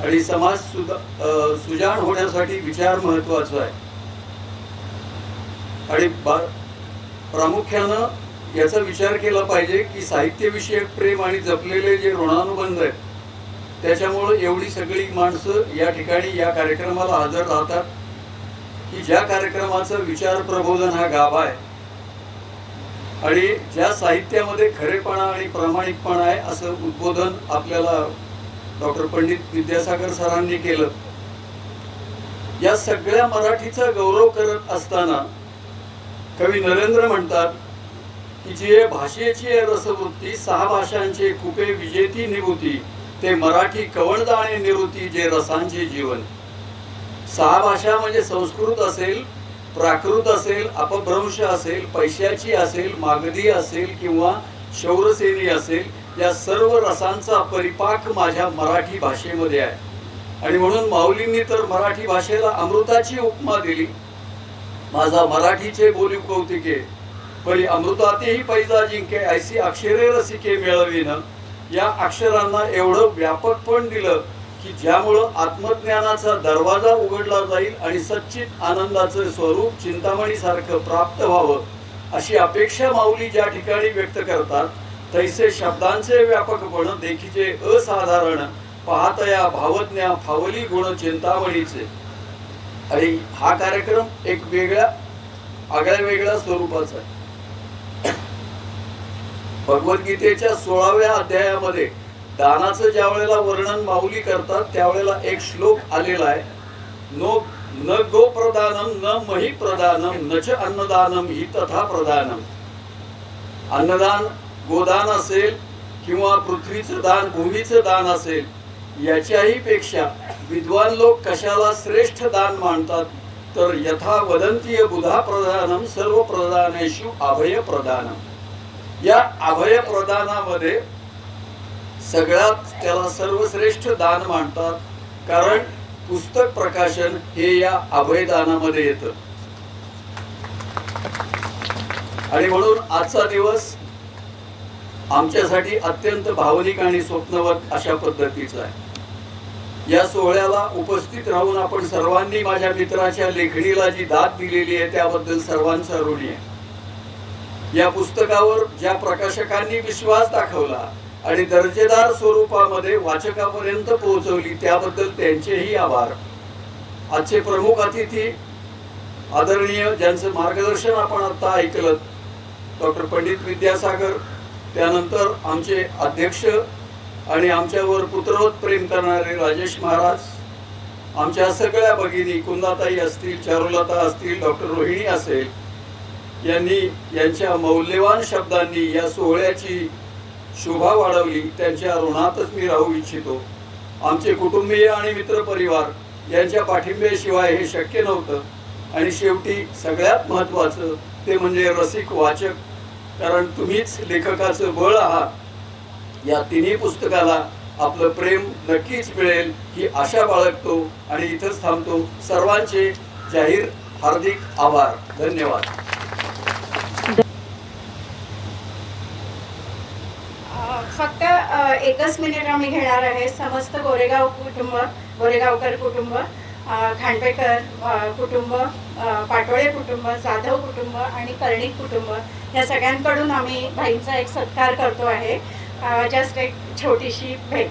आणि समाज सुजाण होण्यासाठी विचार महत्वाचा आहे आणि प्रामुख्यानं याचा विचार केला पाहिजे की साहित्यविषयक प्रेम आणि जपलेले जे ऋणानुबंध आहेत त्याच्यामुळं एवढी सगळी माणसं या ठिकाणी या कार्यक्रमाला हजर राहतात की ज्या कार्यक्रमाचं विचार प्रबोधन हा गाभा आहे आणि ज्या साहित्यामध्ये खरेपणा आणि प्रामाणिकपणा आहे असं उद्बोधन आपल्याला डॉक्टर पंडित विद्यासागर सरांनी केलं. या सगळ्या मराठीचा गौरव करत असताना कवी नरेंद्र म्हणतात की जे भाषेची रसवृत्ती 6 भाषांचे कुपे विजेती निभूती ते मराठी कवळदाणे निवृत्ती जे रसांचे जीवन. 6 भाषा म्हणजे संस्कृत असेल, प्राकृत असेल, अपभ्रंश असेल, पैशाची असेल, मागधी असेल किंवा शौरसेनी असेल, या सर्व रसांचा परिपाक माझ्या मराठी भाषेमध्ये आहे आणि म्हणून माऊलींनी तर मराठी भाषेला अमृताची उपमा दिली. माझा मराठीचे बोली कौतिके परी अमृतातेही पैजा जिंके ऐसी अक्षरे रसिके मिळविन. या अक्षरांना एवढं व्यापकपण दिलं की ज्यामुळं आत्मज्ञानाचा दरवाजा उघडला जाईल आणि सच्चित आनंदाचं स्वरूप चिंतामणीसारखं प्राप्त व्हावं अशी अपेक्षा माऊली ज्या ठिकाणी व्यक्त करतात तैसे शब्दांचे व्यापकपण देखीचे असाधारण पाहतया भावज्ञा फावली गुण चिंतामणीचे. आणि हा कार्यक्रम एक वेगळ्या स्वरूपाचा आहे. भगवद्गीतेच्या 16व्या अध्यायामध्ये दानाचं ज्या वेळेला वर्णन माऊली करतात त्यावेळेला एक श्लोक आलेला आहे, न गो प्रदानम न मही प्रदानम न च अन्नदानम हि तथा प्रदानम. अन्नदान गोदान असेल किंवा पृथ्वीचं दान भूमीचं दान असेल याच्याही पेक्षा विद्वान लोक कशाला श्रेष्ठ दान मानतात तर यथा वदंतीय बुधा प्रदानम सर्व प्रदानेषु अभय प्रदानम. या अभय प्रदानामध्ये सगळ्यात त्याला सर्वश्रेष्ठ दान मानतात कारण पुस्तक प्रकाशन हे या अभयदानामध्ये येतं आणि म्हणून आजचा दिवस आमच्यासाठी अत्यंत भावनिक आणि स्वप्नवत अशा पद्धतीचा आहे. या सोहळ्याला उपस्थित राहून आपण सर्वांनी माझ्या मित्राच्या लेखणीला जी दाद दिलेली आहे त्याबद्दल सर्वांचा ऋणी आहे. या पुस्तकावर ज्या प्रकाशकांनी विश्वास दाखवला आणि दर्जेदार स्वरूपामध्ये वाचकापर्यंत पोहोचवली त्याबद्दल त्यांचेही आभार. आजचे प्रमुख अतिथी आदरणीय ज्यांचं मार्गदर्शन आपण आता ऐकलं डॉक्टर पंडित विद्यासागर, त्यानंतर आमचे अध्यक्ष आणि आमच्यावर पुत्रवत प्रेम करणारे राजेश महाराज, आमच्या सगळ्या भगिनी कुंदाताई असतील, चारुलता असतील, डॉक्टर रोहिणी असेल, यांनी यांच्या मौल्यवान शब्दांनी या सोहळ्याची शोभा वाढवली. त्यांच्या ऋणातच मी राहू इच्छितो. आमचे कुटुंबीय आणि मित्रपरिवार यांच्या पाठिंब्याशिवाय हे शक्य नव्हतं. आणि शेवटी सगळ्यात महत्त्वाचं ते म्हणजे रसिक वाचक, कारण तुम्हीच लेखकाचं बळ आहात. या तिन्ही पुस्तकाला आपलं प्रेम नक्कीच मिळेल ही आशा बाळगतो आणि इथंच थांबतो. सर्वांचे जाहीर हार्दिक आभार. धन्यवाद. फक्त एकच मिनिट आम्ही घेणार आहे. समस्त गोरेगावकर कुटुंब, खांडपेकर कुटुंब, पाटोळे कुटुंब, जाधव कुटुंब आणि कर्णिक कुटुंब या सगळ्यांकडून आम्ही भाईंचा एक सत्कार करतो आहे. जस्ट एक छोटीशी भेट.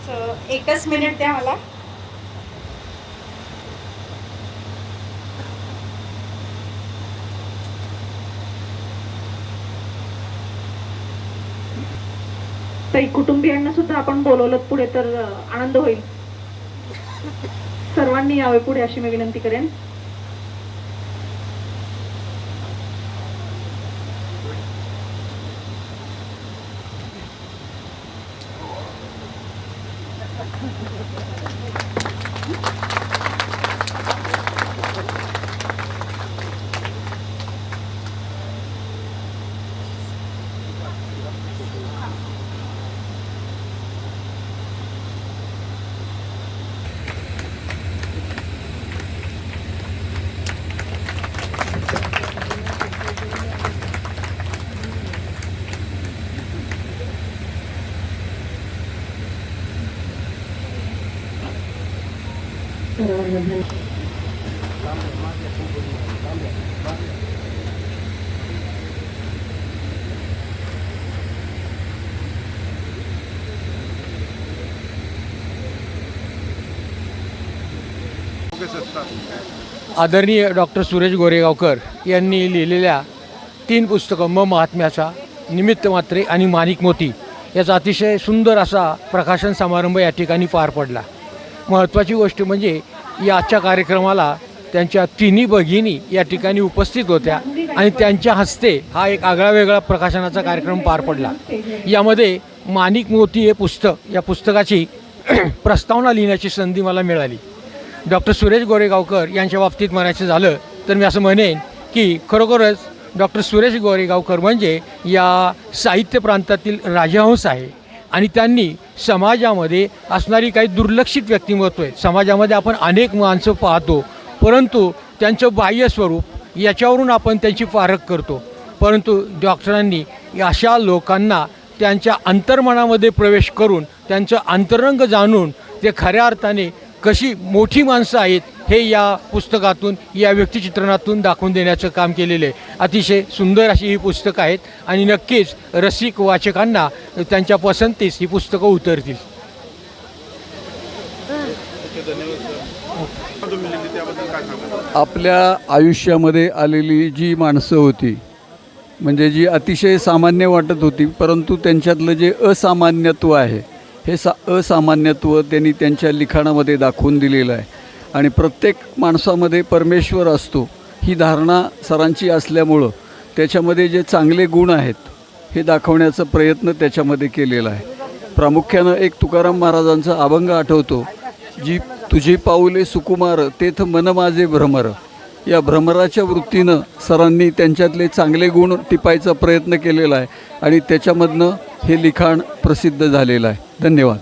सो एकच मिनिट द्या मला. ताई, कुटुंबियांना सुद्धा आपण बोलवलं पुढे तर आनंद होईल. सर्वांनी यावे पुढे अशी मी विनंती करेन. सर्वांना धन्यवाद. आदरणीय डॉक्टर सुरेश गोरेगावकर यांनी लिहिलेल्या 3 पुस्तकं महात्म्याचा, निमित्त मात्रे आणि माणिक मोती याचा अतिशय सुंदर असा प्रकाशन समारंभ या ठिकाणी पार पडला. महत्त्वाची गोष्ट म्हणजे याच्या कार्यक्रमाला त्यांच्या 3 भगिनी या ठिकाणी उपस्थित होत्या आणि त्यांच्या हस्ते हा एक आगळावेगळा प्रकाशनाचा कार्यक्रम पार पडला. यामध्ये माणिक मोती हे पुस्तक, या पुस्तकाची प्रस्तावना लिहिण्याची संधी मला मिळाली. डॉक्टर सुरेश गोरेगावकर यांच्या बाबतीत म्हणायचं झालं तर मी असं म्हणेन की खरोखरच डॉक्टर सुरेश गोरेगावकर म्हणजे या साहित्य प्रांतातील राजहंस आहे आणि त्यांनी समाजामध्ये असणारी काही दुर्लक्षित व्यक्तिमत्व आहेत. समाजामध्ये आपण अनेक माणसं पाहतो, परंतु त्यांचं बाह्य स्वरूप याच्यावरून आपण त्यांची पारख करतो. परंतु डॉक्टरांनी अशा लोकांना त्यांच्या अंतर्मनामध्ये प्रवेश करून त्यांचं अंतरंग जाणून ते खऱ्या अर्थाने कशी मोठी माणसं आहेत हे या पुस्तकातून, या व्यक्तिचित्रणातून दाखवून देण्याचं काम केलेलं आहे. अतिशय सुंदर अशी ही पुस्तकं आहेत आणि नक्कीच रसिक वाचकांना त्यांच्या पसंतीस ही पुस्तकं उतरतील. आपल्या आयुष्यामध्ये आलेली जी माणसं होती, म्हणजे जी अतिशय सामान्य वाटत होती, परंतु त्यांच्यातलं जे असामान्यत्व आहे हे असामान्यत्व त्यांनी त्यांच्या लिखाणामध्ये दाखवून दिलेलं आहे. आणि प्रत्येक माणसामध्ये परमेश्वर असतो ही धारणा सरांची असल्यामुळं त्याच्यामध्ये जे चांगले गुण आहेत हे दाखवण्याचा प्रयत्न त्याच्यामध्ये केलेला आहे. प्रामुख्यानं एक तुकाराम महाराजांचा अभंग आठवतो, जी तुझी पाऊले सुकुमार तेथ मन माझे भ्रमर. या भ्रमराच्या वृत्तीनं सरांनी त्यांच्यातले चांगले गुण टिपायचा प्रयत्न केलेला आहे आणि त्याच्यामधनं हे लिखाण प्रसिद्ध झालेलं आहे. धन्यवाद.